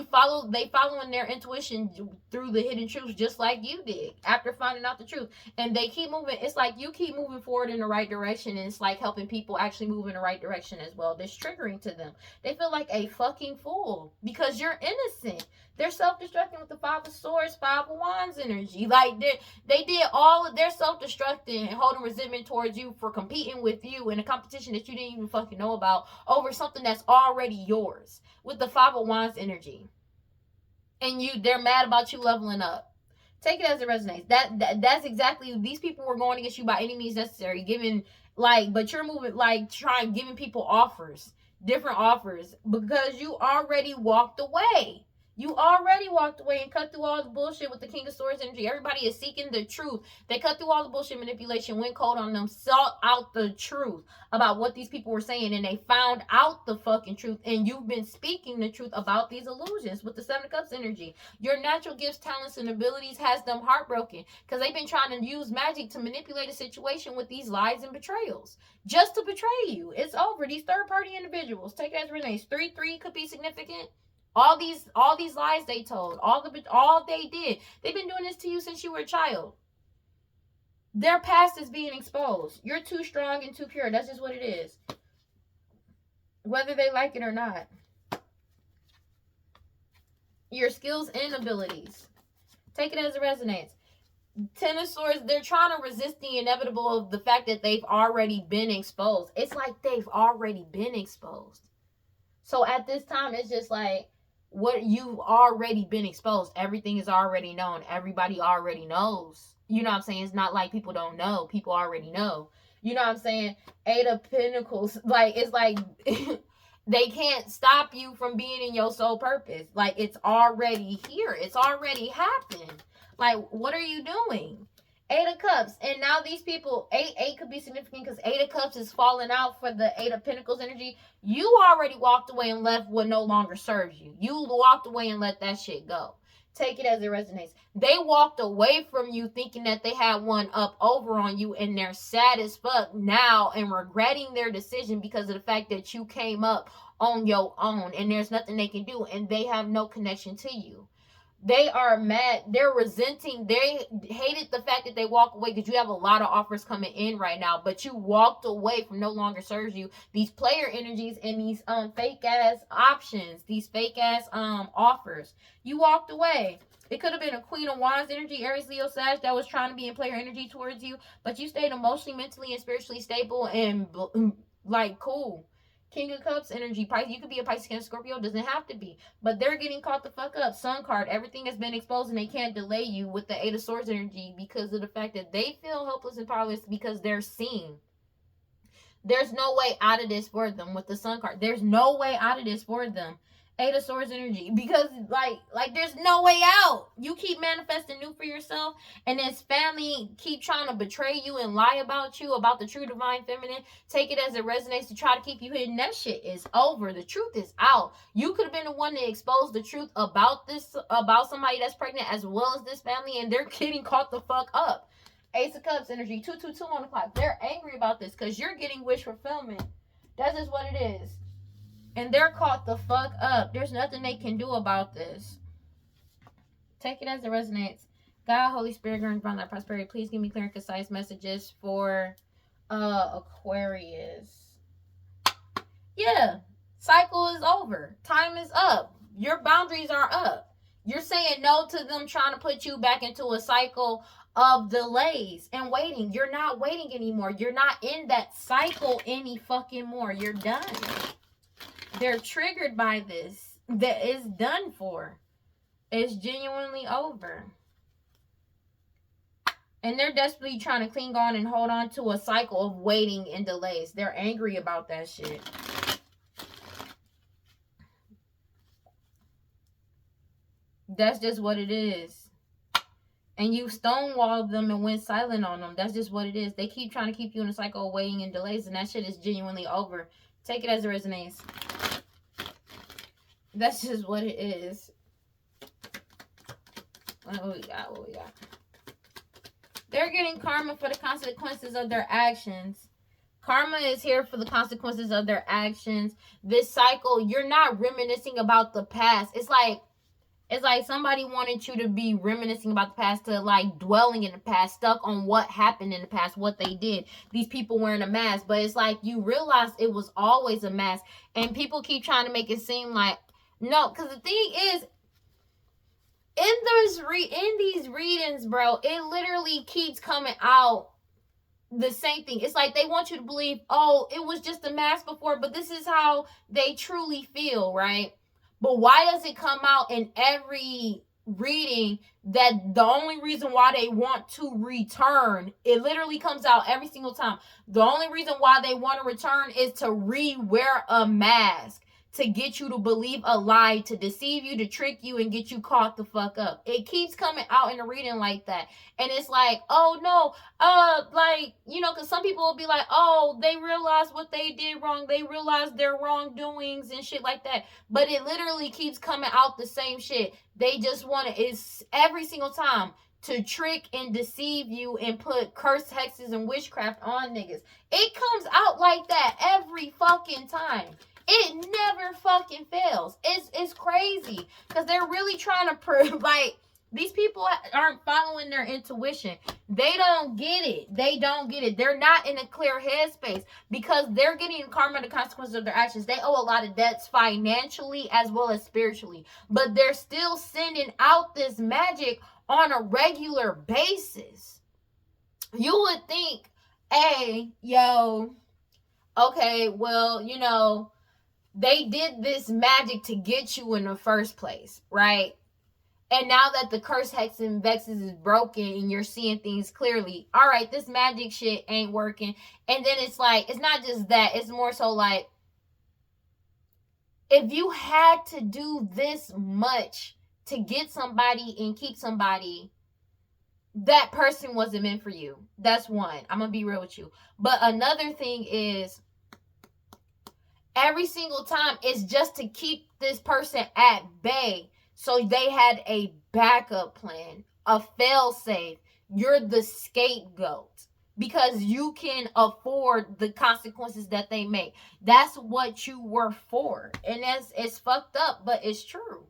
they following their intuition through the hidden truths just like you did after finding out the truth. And they keep moving. It's like you keep moving forward in the right direction. And it's like helping people actually move in the right direction as well. This triggering to them. They feel like a fucking fool because you're innocent. They're self-destructing with the Five of Swords, Five of Wands energy. Like they did all of their self-destructing and holding resentment towards you for competing with you in a competition that you didn't even fucking know about over something that's already yours with the Five of Wands energy. And they're mad about you leveling up. Take it as it resonates. That's exactly, these people were going against you by any means necessary, but you're moving, giving people offers, different offers, because you already walked away. You already walked away and cut through all the bullshit with the King of Swords energy. Everybody is seeking the truth. They cut through all the bullshit manipulation, went cold on them, sought out the truth about what these people were saying, and they found out the fucking truth. And you've been speaking the truth about these illusions with the Seven of Cups energy. Your natural gifts, talents, and abilities has them heartbroken because they've been trying to use magic to manipulate a situation with these lies and betrayals just to betray you. It's over. These third-party individuals, take it as Renee's 3-3 could be significant. All these lies they told, all they did. They've been doing this to you since you were a child. Their past is being exposed. You're too strong and too pure. That's just what it is. Whether they like it or not. Your skills and abilities. Take it as it resonates. Ten of Swords, they're trying to resist the inevitable of the fact that they've already been exposed. It's like they've already been exposed. So at this time, it's just like, you've already been exposed. Everything is already known. Everybody already knows. You know what I'm saying? It's not like people don't know. People already know. You know what I'm saying? Eight of Pentacles. It's like they can't stop you from being in your soul purpose. Like, it's already here. It's already happened. Like, what are you doing? Eight of Cups. And now these people, eight could be significant because Eight of Cups is falling out for the Eight of Pentacles energy. You already walked away and left what no longer serves you. You walked away and let that shit go. Take it as it resonates. They walked away from you thinking that they had one up over on you and they're sad as fuck now and regretting their decision because of the fact that you came up on your own and there's nothing they can do and they have no connection to you. They are mad. They're resenting. They hated the fact that they walk away because you have a lot of offers coming in right now, but you walked away from no longer serves you. These player energies and these fake ass options, these fake ass offers. You walked away. It could have been a Queen of Wands energy, Aries, Leo, Sag, that was trying to be in player energy towards you, but you stayed emotionally, mentally, and spiritually stable and like cool. King of Cups energy, Pisces. You could be a Pisces, Cancer, Scorpio. Doesn't have to be, but they're getting caught the fuck up. Sun card. Everything has been exposed, and they can't delay you with the Eight of Swords energy because of the fact that they feel helpless and powerless because they're seen. There's no way out of this for them with the Sun card. There's no way out of this for them. Eight of Swords energy, because like there's no way out. You keep manifesting new for yourself, and this family keep trying to betray you and lie about you, about the true divine feminine. Take it as it resonates to try to keep you hidden. That shit is over. The truth is out. You could have been the one to expose the truth about this, about somebody that's pregnant, as well as this family, and they're getting caught the fuck up. Ace of Cups energy, 222 on the clock. They're angry about this because you're getting wish fulfillment. That's just what it is. And they're caught the fuck up. There's nothing they can do about this. Take it as it resonates. God, Holy Spirit, grant divine life, prosperity. Please give me clear and concise messages for Aquarius. Yeah. Cycle is over. Time is up. Your boundaries are up. You're saying no to them trying to put you back into a cycle of delays and waiting. You're not waiting anymore. You're not in that cycle any fucking more. You're done. They're triggered by this. That is done for. It's genuinely over. And they're desperately trying to cling on and hold on to a cycle of waiting and delays. They're angry about that shit. That's just what it is. And you stonewalled them and went silent on them. That's just what it is. They keep trying to keep you in a cycle of waiting and delays, and that shit is genuinely over. Take it as it resonates. That's just what it is. What we got? What we got? They're getting karma for the consequences of their actions. Karma is here for the consequences of their actions. This cycle, you're not reminiscing about the past. It's like somebody wanted you to be reminiscing about the past, to like dwelling in the past, stuck on what happened in the past, what they did. These people wearing a mask, but it's like you realize it was always a mask, and people keep trying to make it seem like no, because the thing is, in these readings, bro, it literally keeps coming out the same thing. It's like they want you to believe, oh, it was just a mask before, but this is how they truly feel, right? But why does it come out in every reading that the only reason why they want to return, it literally comes out every single time. The only reason why they want to return is to re-wear a mask, to get you to believe a lie, to deceive you, to trick you, and get you caught the fuck up. It keeps coming out in the reading like that. And it's like, oh no, like, you know, because some people will be like, oh, they realized what they did wrong. They realized their wrongdoings and shit like that. But it literally keeps coming out the same shit. They just want to, it's every single time, to trick and deceive you and put curse, hexes, and witchcraft on niggas. It comes out like that every fucking time. It never fucking fails. It's crazy because they're really trying to prove, like, these people aren't following their intuition. They don't get it. They don't get it. They're not in a clear headspace because they're getting karma, the consequences of their actions. They owe a lot of debts financially as well as spiritually, but they're still sending out this magic on a regular basis. You would think, hey, yo, okay, well, you know, they did this magic to get you in the first place, right? And now that the curse, hex, and vexes is broken and you're seeing things clearly, all right, this magic shit ain't working. And then it's like, it's not just that. It's more so like, if you had to do this much to get somebody and keep somebody, that person wasn't meant for you. That's one. I'm going to be real with you. But another thing is, every single time it's just to keep this person at bay. So they had a backup plan, a fail-safe. You're the scapegoat because you can afford the consequences that they make. That's what you were for. And it's fucked up, but it's true.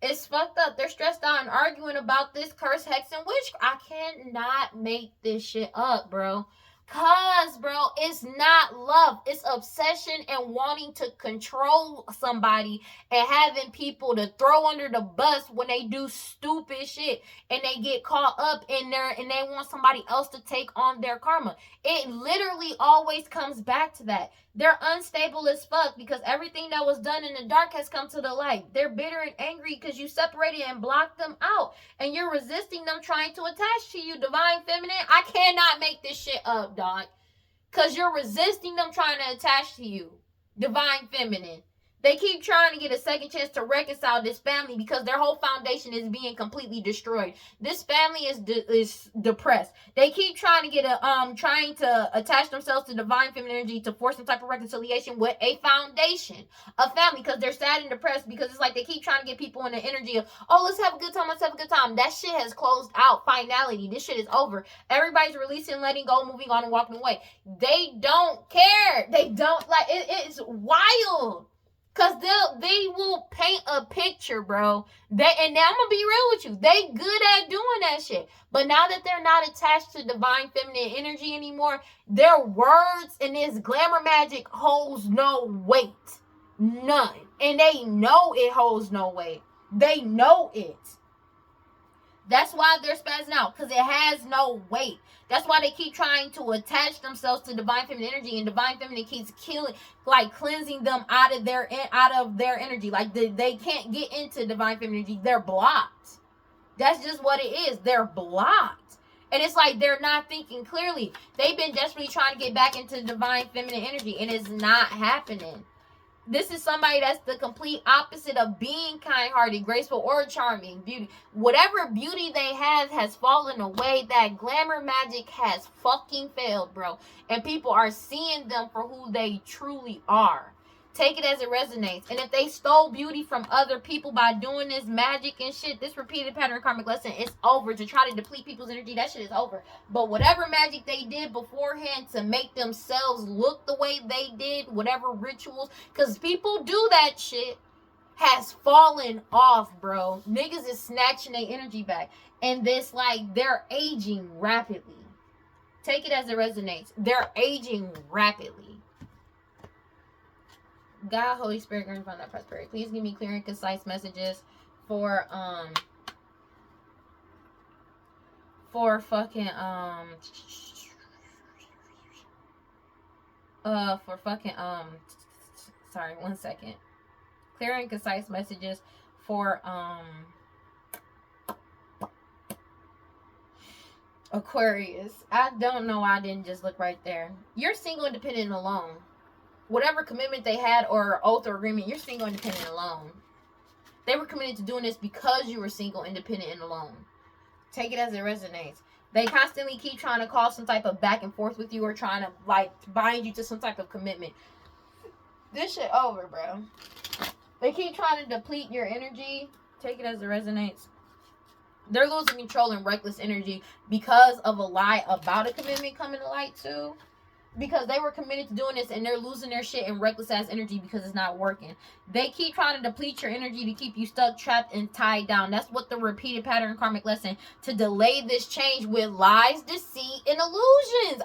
It's fucked up. They're stressed out and arguing about this curse, hex, and witch. I cannot make this shit up, bro. Cause, bro, it's not love. It's obsession and wanting to control somebody and having people to throw under the bus when they do stupid shit and they get caught up in there and they want somebody else to take on their karma. It literally always comes back to that. They're unstable as fuck because everything that was done in the dark has come to the light. They're bitter and angry because you separated and blocked them out. And you're resisting them trying to attach to you, divine feminine. I cannot make this shit up, dog. Because you're resisting them trying to attach to you, divine feminine. They keep trying to get a second chance to reconcile this family because their whole foundation is being completely destroyed. This family is depressed. They keep trying to attach themselves to divine feminine energy to force some type of reconciliation with a foundation, a family, because they're sad and depressed because it's like they keep trying to get people in the energy of, oh, let's have a good time, let's have a good time. That shit has closed out. Finality. This shit is over. Everybody's releasing, letting go, moving on, and walking away. They don't care. They don't like it. It's wild. Cause they will paint a picture, bro. And now I'm gonna be real with you. They good at doing that shit. But now that they're not attached to divine feminine energy anymore, their words and this glamour magic holds no weight. None. And they know it holds no weight. They know it. That's why they're spazzing out, because it has no weight. That's why they keep trying to attach themselves to divine feminine energy, and divine feminine keeps cleansing them out of their energy. Like they can't get into divine feminine energy. They're blocked. That's just what it is. They're blocked. And it's like they're not thinking clearly. They've been desperately trying to get back into divine feminine energy, and it's not happening. This is somebody that's the complete opposite of being kind-hearted, graceful, or charming. Beauty. Whatever beauty they have has fallen away. That glamour magic has fucking failed, bro. And people are seeing them for who they truly are. Take it as it resonates. And if they stole beauty from other people by doing this magic and shit, this repeated pattern karmic lesson, it's over. To try to deplete people's energy, that shit is over. But whatever magic they did beforehand to make themselves look the way they did, whatever rituals, because people do that shit, has fallen off, bro. Niggas is snatching their energy back. And this, like, they're aging rapidly. Take it as it resonates. They're aging rapidly. God, Holy Spirit, grant find that prosperity. Please give me clear and concise messages for fucking sorry, 1 second. Clear and concise messages for Aquarius. I don't know why I didn't just look right there. You're single, independent, and alone. Whatever commitment they had or oath or agreement, you're single, independent, and alone. They were committed to doing this because you were single, independent, and alone. Take it as it resonates. They constantly keep trying to cause some type of back and forth with you or trying to, like, bind you to some type of commitment. This shit over, bro. They keep trying to deplete your energy. Take it as it resonates. They're losing control and reckless energy because of a lie about a commitment coming to light, too. Because they were committed to doing this and they're losing their shit in reckless ass energy because it's not working. They keep trying to deplete your energy to keep you stuck, trapped, and tied down. That's what the repeated pattern karmic lesson, to delay this change with lies, deceit, and illusions.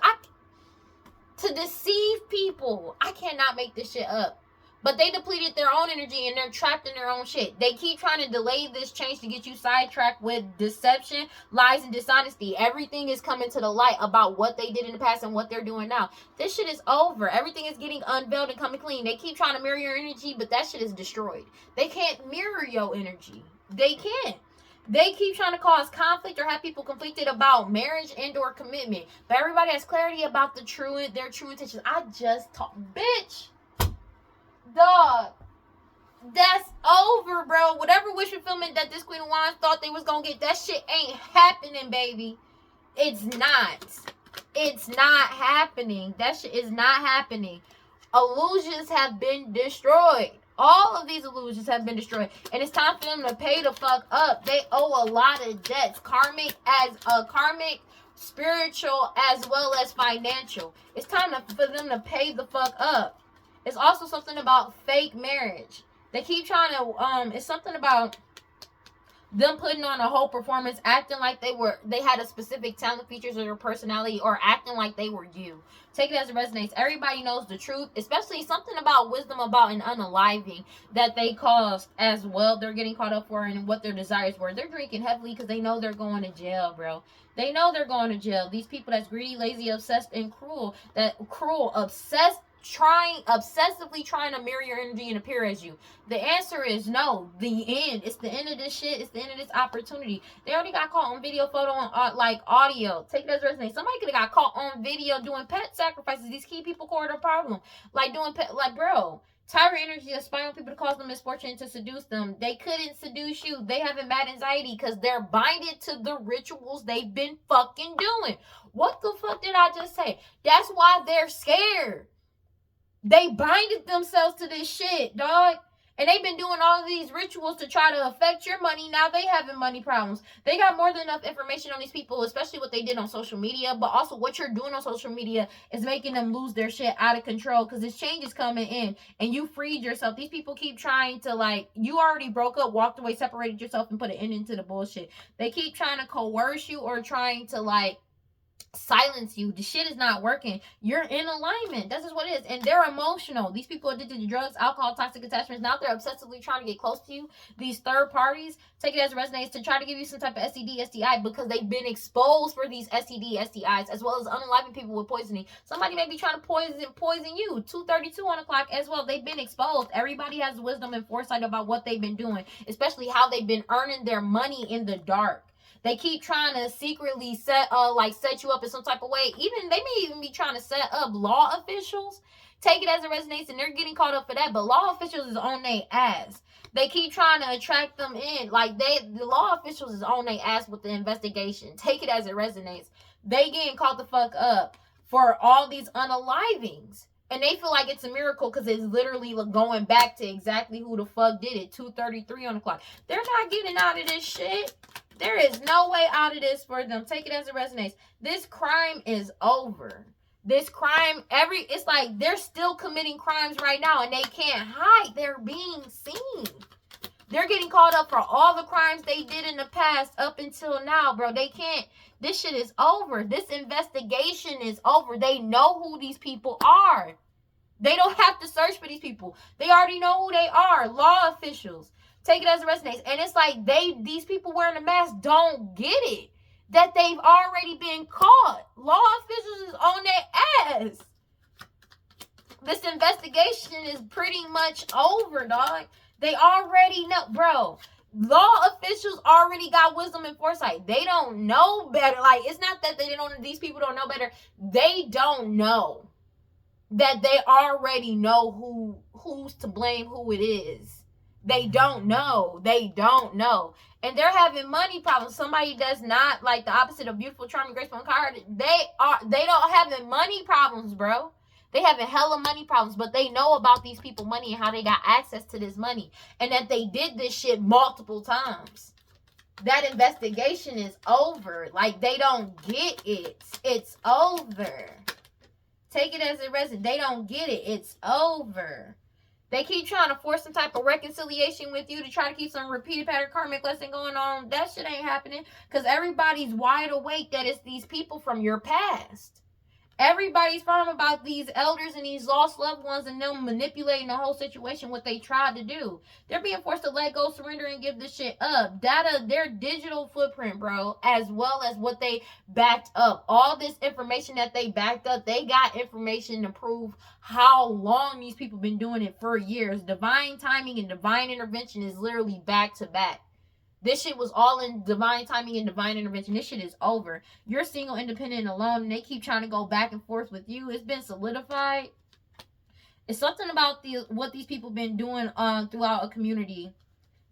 To deceive people. I cannot make this shit up. But they depleted their own energy and they're trapped in their own shit. They keep trying to delay this change to get you sidetracked with deception, lies, and dishonesty. Everything is coming to the light about what they did in the past and what they're doing now. This shit is over. Everything is getting unveiled and coming clean. They keep trying to mirror your energy, but that shit is destroyed. They can't mirror your energy. They can't. They keep trying to cause conflict or have people conflicted about marriage and or commitment. But everybody has clarity about their true intentions. I just talk, bitch. Dog, that's over, bro. Whatever wish fulfillment that this Queen of Wands thought they was gonna get, that shit ain't happening, baby. It's not. It's not happening. That shit is not happening. Illusions have been destroyed. All of these illusions have been destroyed. And it's time for them to pay the fuck up. They owe a lot of debts. Karmic, spiritual, as well as financial. It's time for them to pay the fuck up. It's also something about fake marriage. They keep trying to, it's something about them putting on a whole performance, acting like they had a specific talent, features, or personality, or acting like they were you. Take it as it resonates. Everybody knows the truth, especially something about wisdom about an unaliving that they caused as well. They're getting caught up for and what their desires were. They're drinking heavily because they know they're going to jail, bro. They know they're going to jail. These people that's greedy, lazy, obsessed, and cruel, obsessively trying to mirror your energy and appear as you. The answer is no. The end. It's the end of this shit. It's the end of this opportunity. They already got caught on video, photo, and like audio. Take it as resonate. Somebody could have got caught on video doing pet sacrifices. These key people core the problem. Like doing pet, like bro. Tyrant energy is spying on people to cause them misfortune to seduce them. They couldn't seduce you. They have mad anxiety because they're binded to the rituals they've been fucking doing. What the fuck did I just say? That's why they're scared. They binded themselves to this shit, dog. And they've been doing all of these rituals to try to affect your money. Now they having money problems. They got more than enough information on these people, especially what they did on social media. But also what you're doing on social media is making them lose their shit out of control. Because this change is coming in. And you freed yourself. These people keep trying to like, you already broke up, walked away, separated yourself, and put an end into the bullshit. They keep trying to coerce you or trying to like, silence you. The shit is not working. You're in alignment. That's just what it is. And they're emotional. These people are addicted to drugs, alcohol, toxic attachments. Now they're obsessively trying to get close to you. These third parties, take it as it resonates, to try to give you some type of STD, STI because they've been exposed for these STD, STIs, as well as unaliving people with poisoning. Somebody may be trying to poison you. 2:32 on the clock as well. They've been exposed. Everybody has wisdom and foresight about what they've been doing, especially how they've been earning their money in the dark. They keep trying to secretly set you up in some type of way. Even they may even be trying to set up law officials. Take it as it resonates, and they're getting caught up for that. But law officials is on their ass. They keep trying to attract them in. Like the law officials is on their ass with the investigation. Take it as it resonates. They getting caught the fuck up for all these unalivings. And they feel like it's a miracle because it's literally going back to exactly who the fuck did it. 2:33 on the clock. They're not getting out of this shit. There is no way out of this for them. Take it as it resonates. This crime is over. This crime, it's like they're still committing crimes right now and they can't hide. They're being seen. They're getting caught up for all the crimes they did in the past up until now, bro. They can't. This shit is over. This investigation is over. They know who these people are. They don't have to search for these people. They already know who they are. Law officials. Take it as it resonates. And it's like these people wearing a mask don't get it. That they've already been caught. Law officials is on their ass. This investigation is pretty much over, dog. They already know, bro. Law officials already got wisdom and foresight. They don't know better. Like, it's not that these people don't know better. They don't know. That they already know who's to blame, who it is. They don't know. They don't know. And they're having money problems. Somebody does not, like the opposite of beautiful, charming, graceful, and kind. They don't having money problems, bro. They having hella money problems, but they know about these people money and how they got access to this money. And that they did this shit multiple times. That investigation is over. Like, they don't get it. It's over. Take it as it resonates. They don't get it. It's over. They keep trying to force some type of reconciliation with you to try to keep some repeated pattern karmic lesson going on. That shit ain't happening because everybody's wide awake that it's these people from your past. Everybody's firm about these elders and these lost loved ones and them manipulating the whole situation, what they tried to do. They're being forced to let go, surrender, and give this shit up. Their digital footprint, bro, as well as what they backed up. All this information that they backed up, they got information to prove how long these people been doing it for years. Divine timing and divine intervention is literally back to back. This shit was all in divine timing and divine intervention. This shit is over. You're single, independent, and alone, and they keep trying to go back and forth with you. It's been solidified. It's something about what these people been doing throughout a community.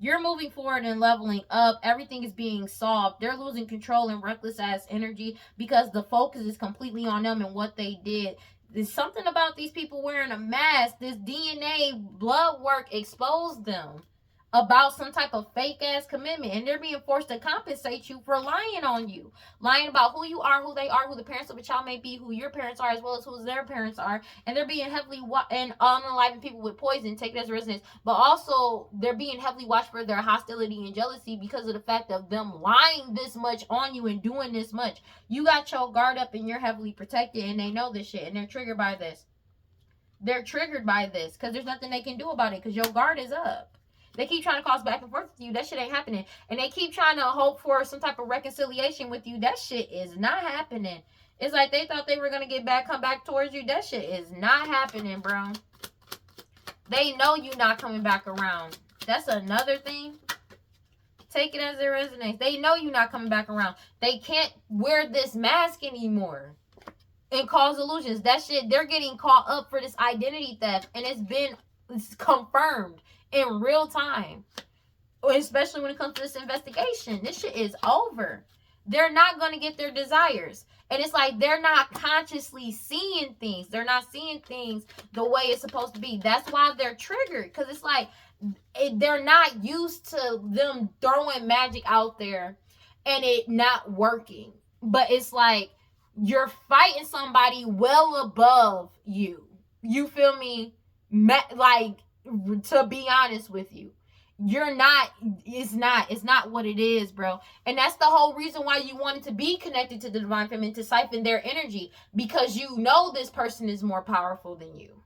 You're moving forward and leveling up. Everything is being solved. They're losing control and reckless ass energy because the focus is completely on them and what they did. There's something about these people wearing a mask. This DNA blood work exposed them. about some type of fake ass commitment, and they're being forced to compensate you for lying on you, lying about who you are, who they are, who the parents of a child may be, who your parents are, as well as who their parents are. And they're being heavily and unaliving people with poison, take it as a resonance. But also they're being heavily watched for their hostility and jealousy because of the fact of them lying this much on you and doing this much. You got your guard up and you're heavily protected, and they know this shit, and they're triggered by this. They're triggered by this because there's nothing they can do about it because your guard is up. They keep trying to cause back and forth with you. That shit ain't happening. And they keep trying to hope for some type of reconciliation with you. That shit is not happening. It's like they thought they were going to get back, come back towards you. That shit is not happening, bro. They know you not coming back around. That's another thing. Take it as it resonates. They know you not coming back around. They can't wear this mask anymore and cause illusions. That shit, they're getting caught up for this identity theft. And it's confirmed in real time, especially when it comes to this investigation. This shit is over. They're not going to get their desires. And it's like they're not consciously seeing things. They're not seeing things the way it's supposed to be. That's why they're triggered. Because it's like they're not used to them throwing magic out there and it not working. But it's like you're fighting somebody well above you. You feel me? Like, to be honest with you, it's not what it is, bro. And that's the whole reason why you wanted to be connected to the divine feminine, to siphon their energy, because you know this person is more powerful than you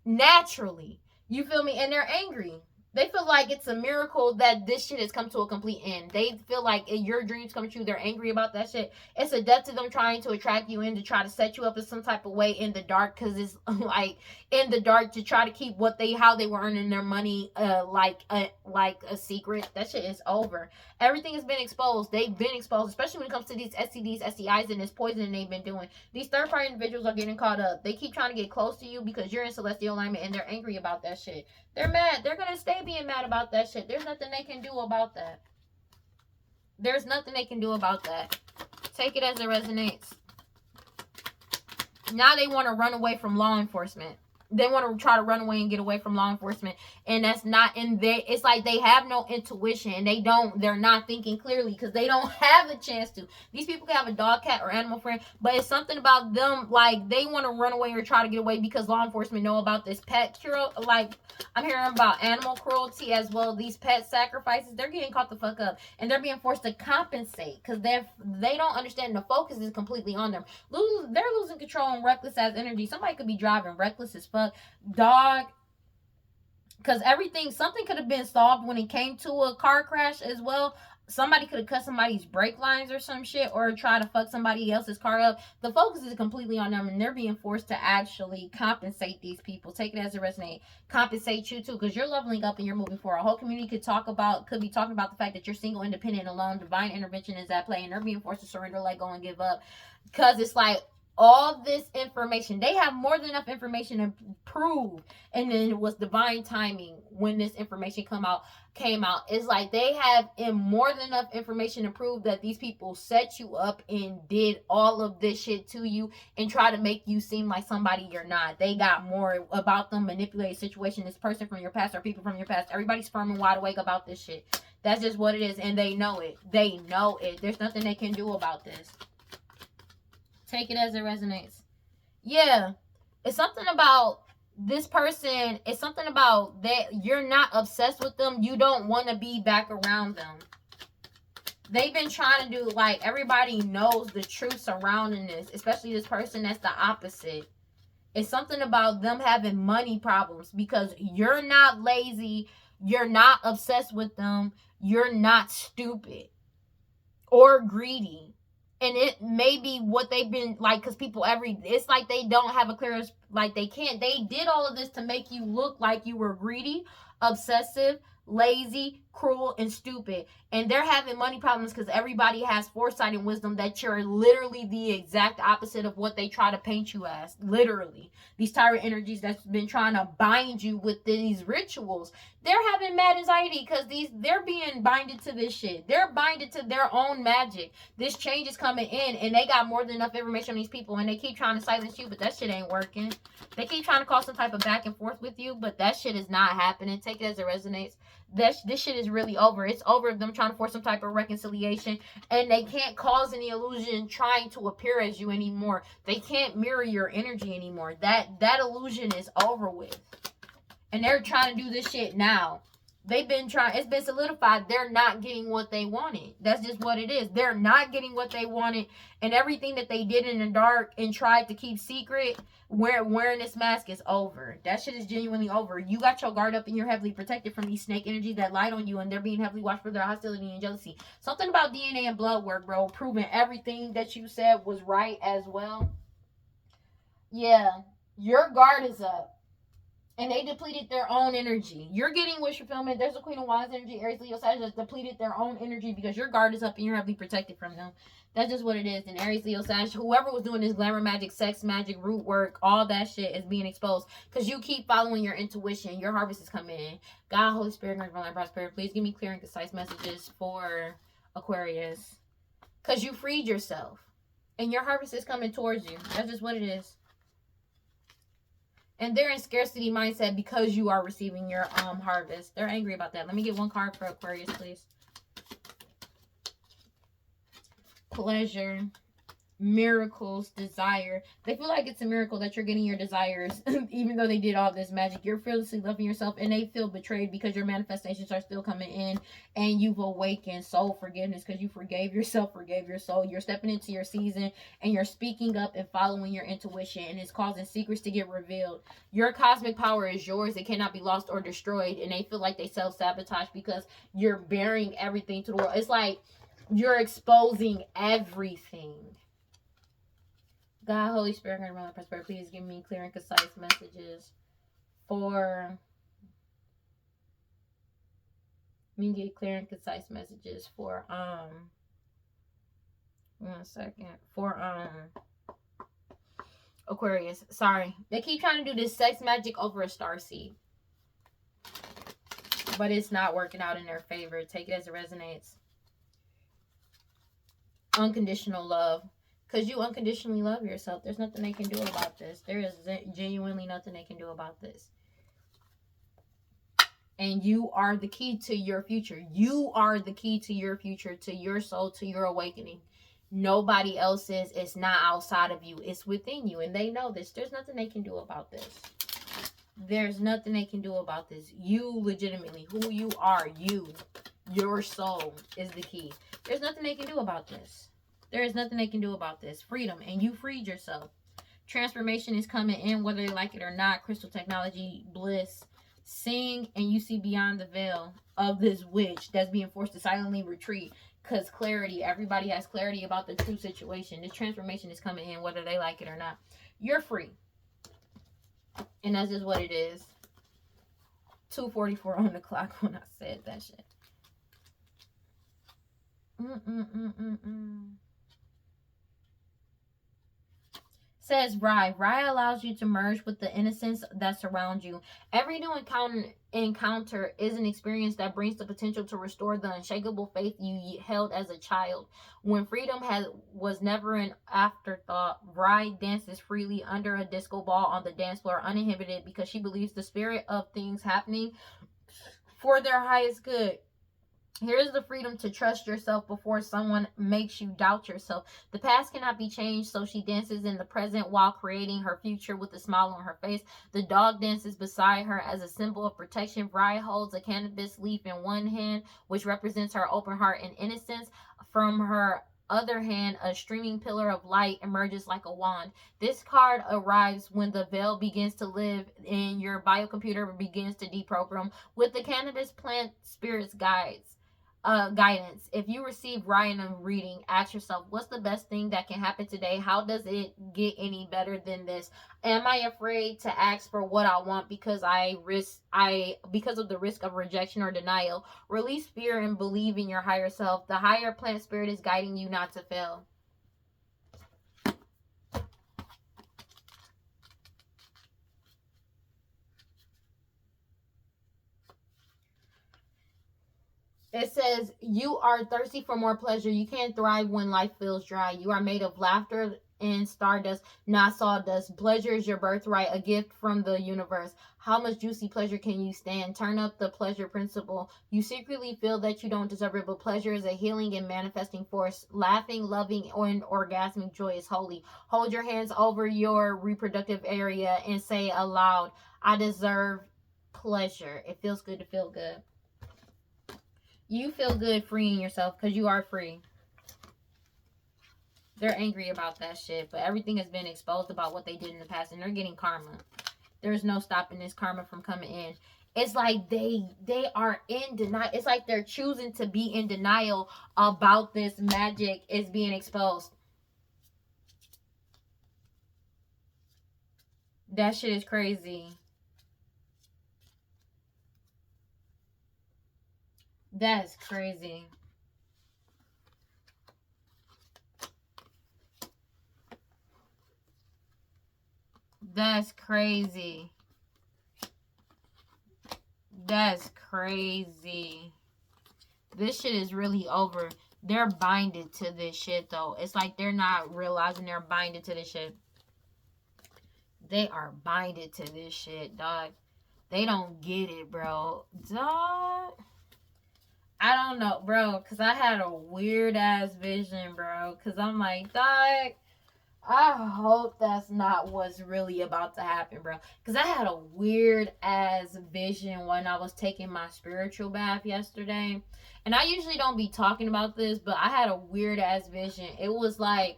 naturally. You feel me? And they're angry. They feel like it's a miracle that this shit has come to a complete end. They feel like your dreams come true. They're angry about that shit. It's a death to them trying to attract you in, to try to set you up in some type of way in the dark, because it's like in the dark, to try to keep how they were earning their money like a secret. That shit is over. Everything has been exposed. They've been exposed, especially when it comes to these STDs, STIs, and this poisoning they've been doing. These third-party individuals are getting caught up. They keep trying to get close to you because you're in celestial alignment, and they're angry about that shit. They're mad. They're going to stay being mad about that shit. There's nothing they can do about that. There's nothing they can do about that. Take it as it resonates. Now they want to run away from law enforcement. They want to try to run away and get away from law enforcement. And that's not in there. It's like they have no intuition. And they're not thinking clearly because they don't have a chance to. These people can have a dog, cat, or animal friend. But it's something about them, like, they want to run away or try to get away because law enforcement know about this pet cure. Like, I'm hearing about animal cruelty as well. These pet sacrifices, they're getting caught the fuck up. And they're being forced to compensate because they don't understand the focus is completely on them. They're losing control and reckless as energy. Somebody could be driving reckless as fuck. Dog. Because something could have been solved when it came to a car crash as well. Somebody could have cut somebody's brake lines or some shit, or try to fuck somebody else's car up. The focus is completely on them, and they're being forced to actually compensate these people. Take it as it resonates. Compensate you too, because you're leveling up and you're moving forward. A whole community could be talking about the fact that you're single, independent, alone. Divine intervention is at play, and they're being forced to surrender, let go, and give up. Because it's like, all this information, they have more than enough information to prove, and then it was divine timing when this information came out. It's like they have more than enough information to prove that these people set you up and did all of this shit to you and try to make you seem like somebody you're not. They got more about them, manipulated situation, this person from your past or people from your past. Everybody's firm and wide awake about this shit. That's just what it is, and they know it. They know it. There's nothing they can do about this. Take it as it resonates. Yeah. It's something about this person. It's something about that you're not obsessed with them. You don't want to be back around them. They've been trying to do, like, everybody knows the truth surrounding this. Especially this person that's the opposite. It's something about them having money problems. Because you're not lazy. You're not obsessed with them. You're not stupid. Or greedy. And it may be what they've been, like, because it's like they don't have a clear, like, they did all of this to make you look like you were greedy, obsessive, lazy, cruel, and stupid. And they're having money problems because everybody has foresight and wisdom that you're literally the exact opposite of what they try to paint you as. Literally. These tyrant energies that's been trying to bind you with these rituals. They're having mad anxiety because they're being binded to this shit. They're binded to their own magic. This change is coming in, and they got more than enough information on these people, and they keep trying to silence you, but that shit ain't working. They keep trying to cause some type of back and forth with you, but that shit is not happening. Take it as it resonates. This shit is really over. It's over them trying to force some type of reconciliation, and they can't cause any illusion trying to appear as you anymore. They can't mirror your energy anymore. That illusion is over with. And they're trying to do this shit now. They've been trying, it's been solidified. They're not getting what they wanted. That's just what it is. They're not getting what they wanted. And everything that they did in the dark and tried to keep secret, wearing this mask is over. That shit is genuinely over. You got your guard up and you're heavily protected from these snake energies that light on you, and they're being heavily watched for their hostility and jealousy. Something about DNA and blood work, bro. Proving everything that you said was right as well. Yeah. Your guard is up. And they depleted their own energy. You're getting wish fulfillment. There's a Queen of Wands energy. Aries, Leo, Sagittarius depleted their own energy because your guard is up and you're heavily protected from them. That's just what it is. And Aries, Leo, Sagittarius, whoever was doing this glamour magic, sex magic, root work, all that shit is being exposed. Because you keep following your intuition. Your harvest is coming in. God, Holy Spirit, Grand Light, Prosperity, please give me clear and concise messages for Aquarius. Because you freed yourself. And your harvest is coming towards you. That's just what it is. And they're in scarcity mindset because you are receiving your harvest. They're angry about that. Let me get one card for Aquarius, please. Pleasure, miracles, desire. They feel like it's a miracle that you're getting your desires, even though they did all this magic. You're fearlessly loving yourself, and they feel betrayed because your manifestations are still coming in, and you've awakened soul forgiveness because you forgave yourself, forgave your soul. You're stepping into your season, and you're speaking up and following your intuition, and it's causing secrets to get revealed. Your cosmic power is yours. It cannot be lost or destroyed, and they feel like they self-sabotage because you're bearing everything to the world. It's like you're exposing everything. God, Holy Spirit, Grand Light, Prosperity, please give me clear and concise messages for... Let me get clear and concise messages for, one second. For, Aquarius. Sorry. They keep trying to do this sex magic over a starseed. But it's not working out in their favor. Take it as it resonates. Unconditional love. Because you unconditionally love yourself. There's nothing they can do about this. There is genuinely nothing they can do about this. And you are the key to your future. You are the key to your future, to your soul, to your awakening. Nobody else is. It's not outside of you. It's within you. And they know this. There's nothing they can do about this. There's nothing they can do about this. You legitimately, who you are, you, your soul is the key. There's nothing they can do about this. There is nothing they can do about this. Freedom. And you freed yourself. Transformation is coming in, whether they like it or not. Crystal technology, bliss. Sing and you see beyond the veil of this witch that's being forced to silently retreat. Because clarity. Everybody has clarity about the true situation. This transformation is coming in, whether they like it or not. You're free. And that's just what it is. 2:44 on the clock when I said that shit. Says Rye. Rye allows you to merge with the innocence that surrounds you. Every new encounter is an experience that brings the potential to restore the unshakable faith you held as a child. When freedom was never an afterthought, Rye dances freely under a disco ball on the dance floor, uninhibited, because she believes the spirit of things happening for their highest good. Here's the freedom to trust yourself before someone makes you doubt yourself. The past cannot be changed, so she dances in the present while creating her future with a smile on her face. The dog dances beside her as a symbol of protection. Rye holds a cannabis leaf in one hand, which represents her open heart and innocence. From her other hand, a streaming pillar of light emerges like a wand. This card arrives when the veil begins to live and your biocomputer begins to deprogram. With the cannabis plant spirit's guidance. If you receive Ryan a reading, ask yourself, what's the best thing that can happen today? How does it get any better than this? Am I afraid to ask for what I want because because of the risk of rejection or denial? Release fear and believe in your higher self. The higher plant spirit is guiding you not to fail. It says, you are thirsty for more pleasure. You can't thrive when life feels dry. You are made of laughter in stardust, not sawdust. Pleasure is your birthright, a gift from the universe. How much juicy pleasure can you stand? Turn up the pleasure principle. You secretly feel that you don't deserve it, but pleasure is a healing and manifesting force. Laughing, loving, and orgasmic joy is holy. Hold your hands over your reproductive area and say aloud, I deserve pleasure. It feels good to feel good. You feel good freeing yourself because you are free. They're angry about that shit, but everything has been exposed about what they did in the past, and they're getting karma. There's no stopping this karma from coming in. It's like they are in denial. It's like they're choosing to be in denial about this magic is being exposed. That shit is crazy. That's crazy. That's crazy. That's crazy. This shit is really over. They're binded to this shit, though. It's like they're not realizing they're binded to this shit. They are binded to this shit, dog. They don't get it, bro. Dog. I don't know, bro. Because I had a weird-ass vision, bro. Because I'm like, dog, I hope that's not what's really about to happen, bro. Because I had a weird-ass vision when I was taking my spiritual bath yesterday. And I usually don't be talking about this, but I had a weird-ass vision. It was like,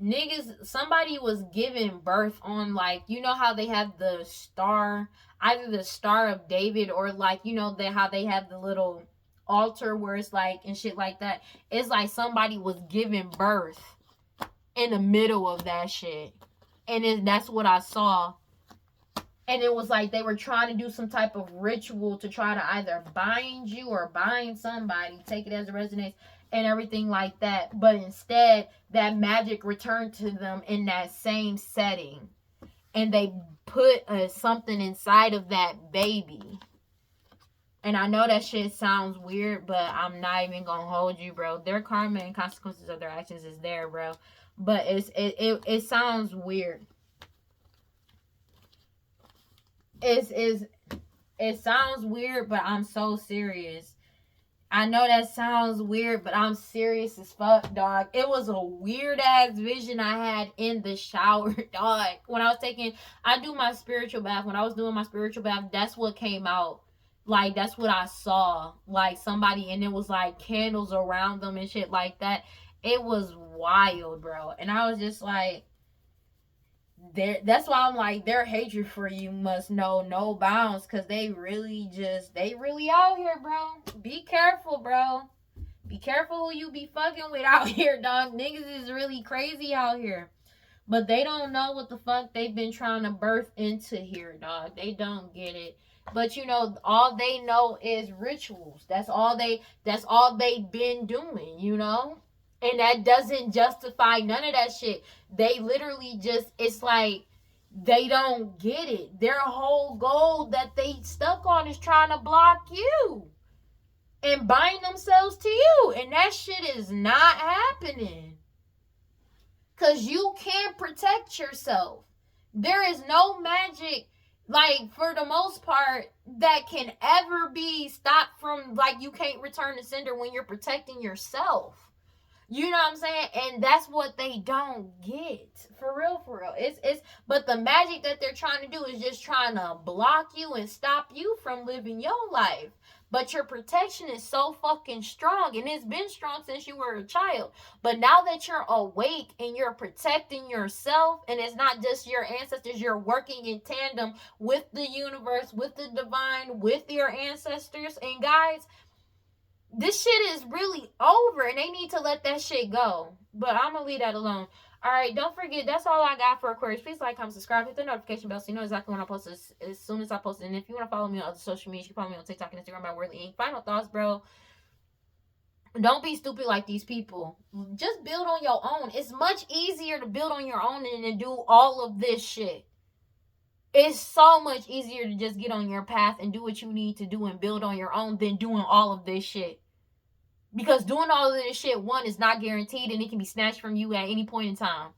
niggas, somebody was giving birth on, like, you know how they have the star, either the Star of David or, like, you know, how they have the little altar where it's like, and shit like that. It's like somebody was giving birth in the middle of that shit. And that's what I saw. And it was like they were trying to do some type of ritual to try to either bind you or bind somebody, take it as a resonance, and everything like that. But instead, that magic returned to them in that same setting. And they put something inside of that baby. And I know that shit sounds weird, but I'm not even gonna hold you, bro. Their karma and consequences of their actions is there, bro. But it sounds weird. It sounds weird, but I'm so serious. I know that sounds weird, but I'm serious as fuck, dog. It was a weird ass vision I had in the shower, dog. When I do my spiritual bath. When I was doing my spiritual bath, that's what came out. Like, that's what I saw. Like, somebody, and it was like candles around them and shit like that. It was wild, bro. And I was just like, that's why I'm like, their hatred for you must know no bounds, because they really out here, bro. Be careful, bro. Be careful who you be fucking with out here, dog. Niggas is really crazy out here. But they don't know what the fuck they've been trying to birth into here, dog. They don't get it. But you know, all they know is rituals. That's all they've been doing, you know? And that doesn't justify none of that shit. They literally just, it's like, they don't get it. Their whole goal that they stuck on is trying to block you and bind themselves to you. And that shit is not happening. Because you can't protect yourself. There is no magic, like, for the most part, that can ever be stopped from, like, you can't return to sender when you're protecting yourself. You know what I'm saying? And that's what they don't get. For real, for real. But the magic that they're trying to do is just trying to block you and stop you from living your life. But your protection is so fucking strong, and it's been strong since you were a child. But now that you're awake and you're protecting yourself, and it's not just your ancestors, you're working in tandem with the universe, with the divine, with your ancestors. And guys, this shit is really over, and they need to let that shit go. But I'm gonna leave that alone. Alright, don't forget, that's all I got for Aquarius. Please like, comment, subscribe, hit the notification bell so you know exactly when I post this as soon as I post it. And if you want to follow me on other social media, you can follow me on TikTok and Instagram by WeirdLee. Final thoughts, bro. Don't be stupid like these people. Just build on your own. It's much easier to build on your own than to do all of this shit. It's so much easier to just get on your path and do what you need to do and build on your own than doing all of this shit. Because doing all of this shit, one, is not guaranteed, and it can be snatched from you at any point in time.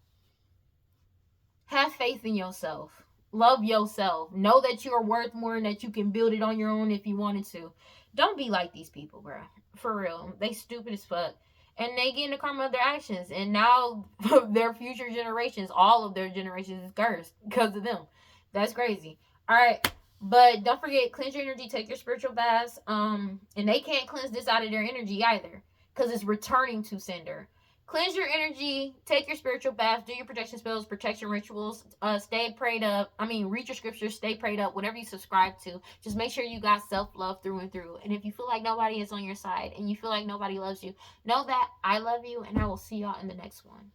faith in yourself. Love yourself. Know that you are worth more and that you can build it on your own if you wanted to. Don't be like these people, bro. For real. They stupid as fuck. And they get in the karma of their actions. And now their future generations, all of their generations is cursed because of them. That's crazy. Alright. But don't forget, cleanse your energy, take your spiritual baths. And they can't cleanse this out of their energy either. Because it's returning to sender. Cleanse your energy, take your spiritual bath, do your protection spells, protection rituals, stay prayed up. Read your scriptures, stay prayed up, whatever you subscribe to. Just make sure you got self-love through and through. And if you feel like nobody is on your side and you feel like nobody loves you, know that I love you, and I will see y'all in the next one.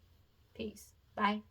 Peace. Bye.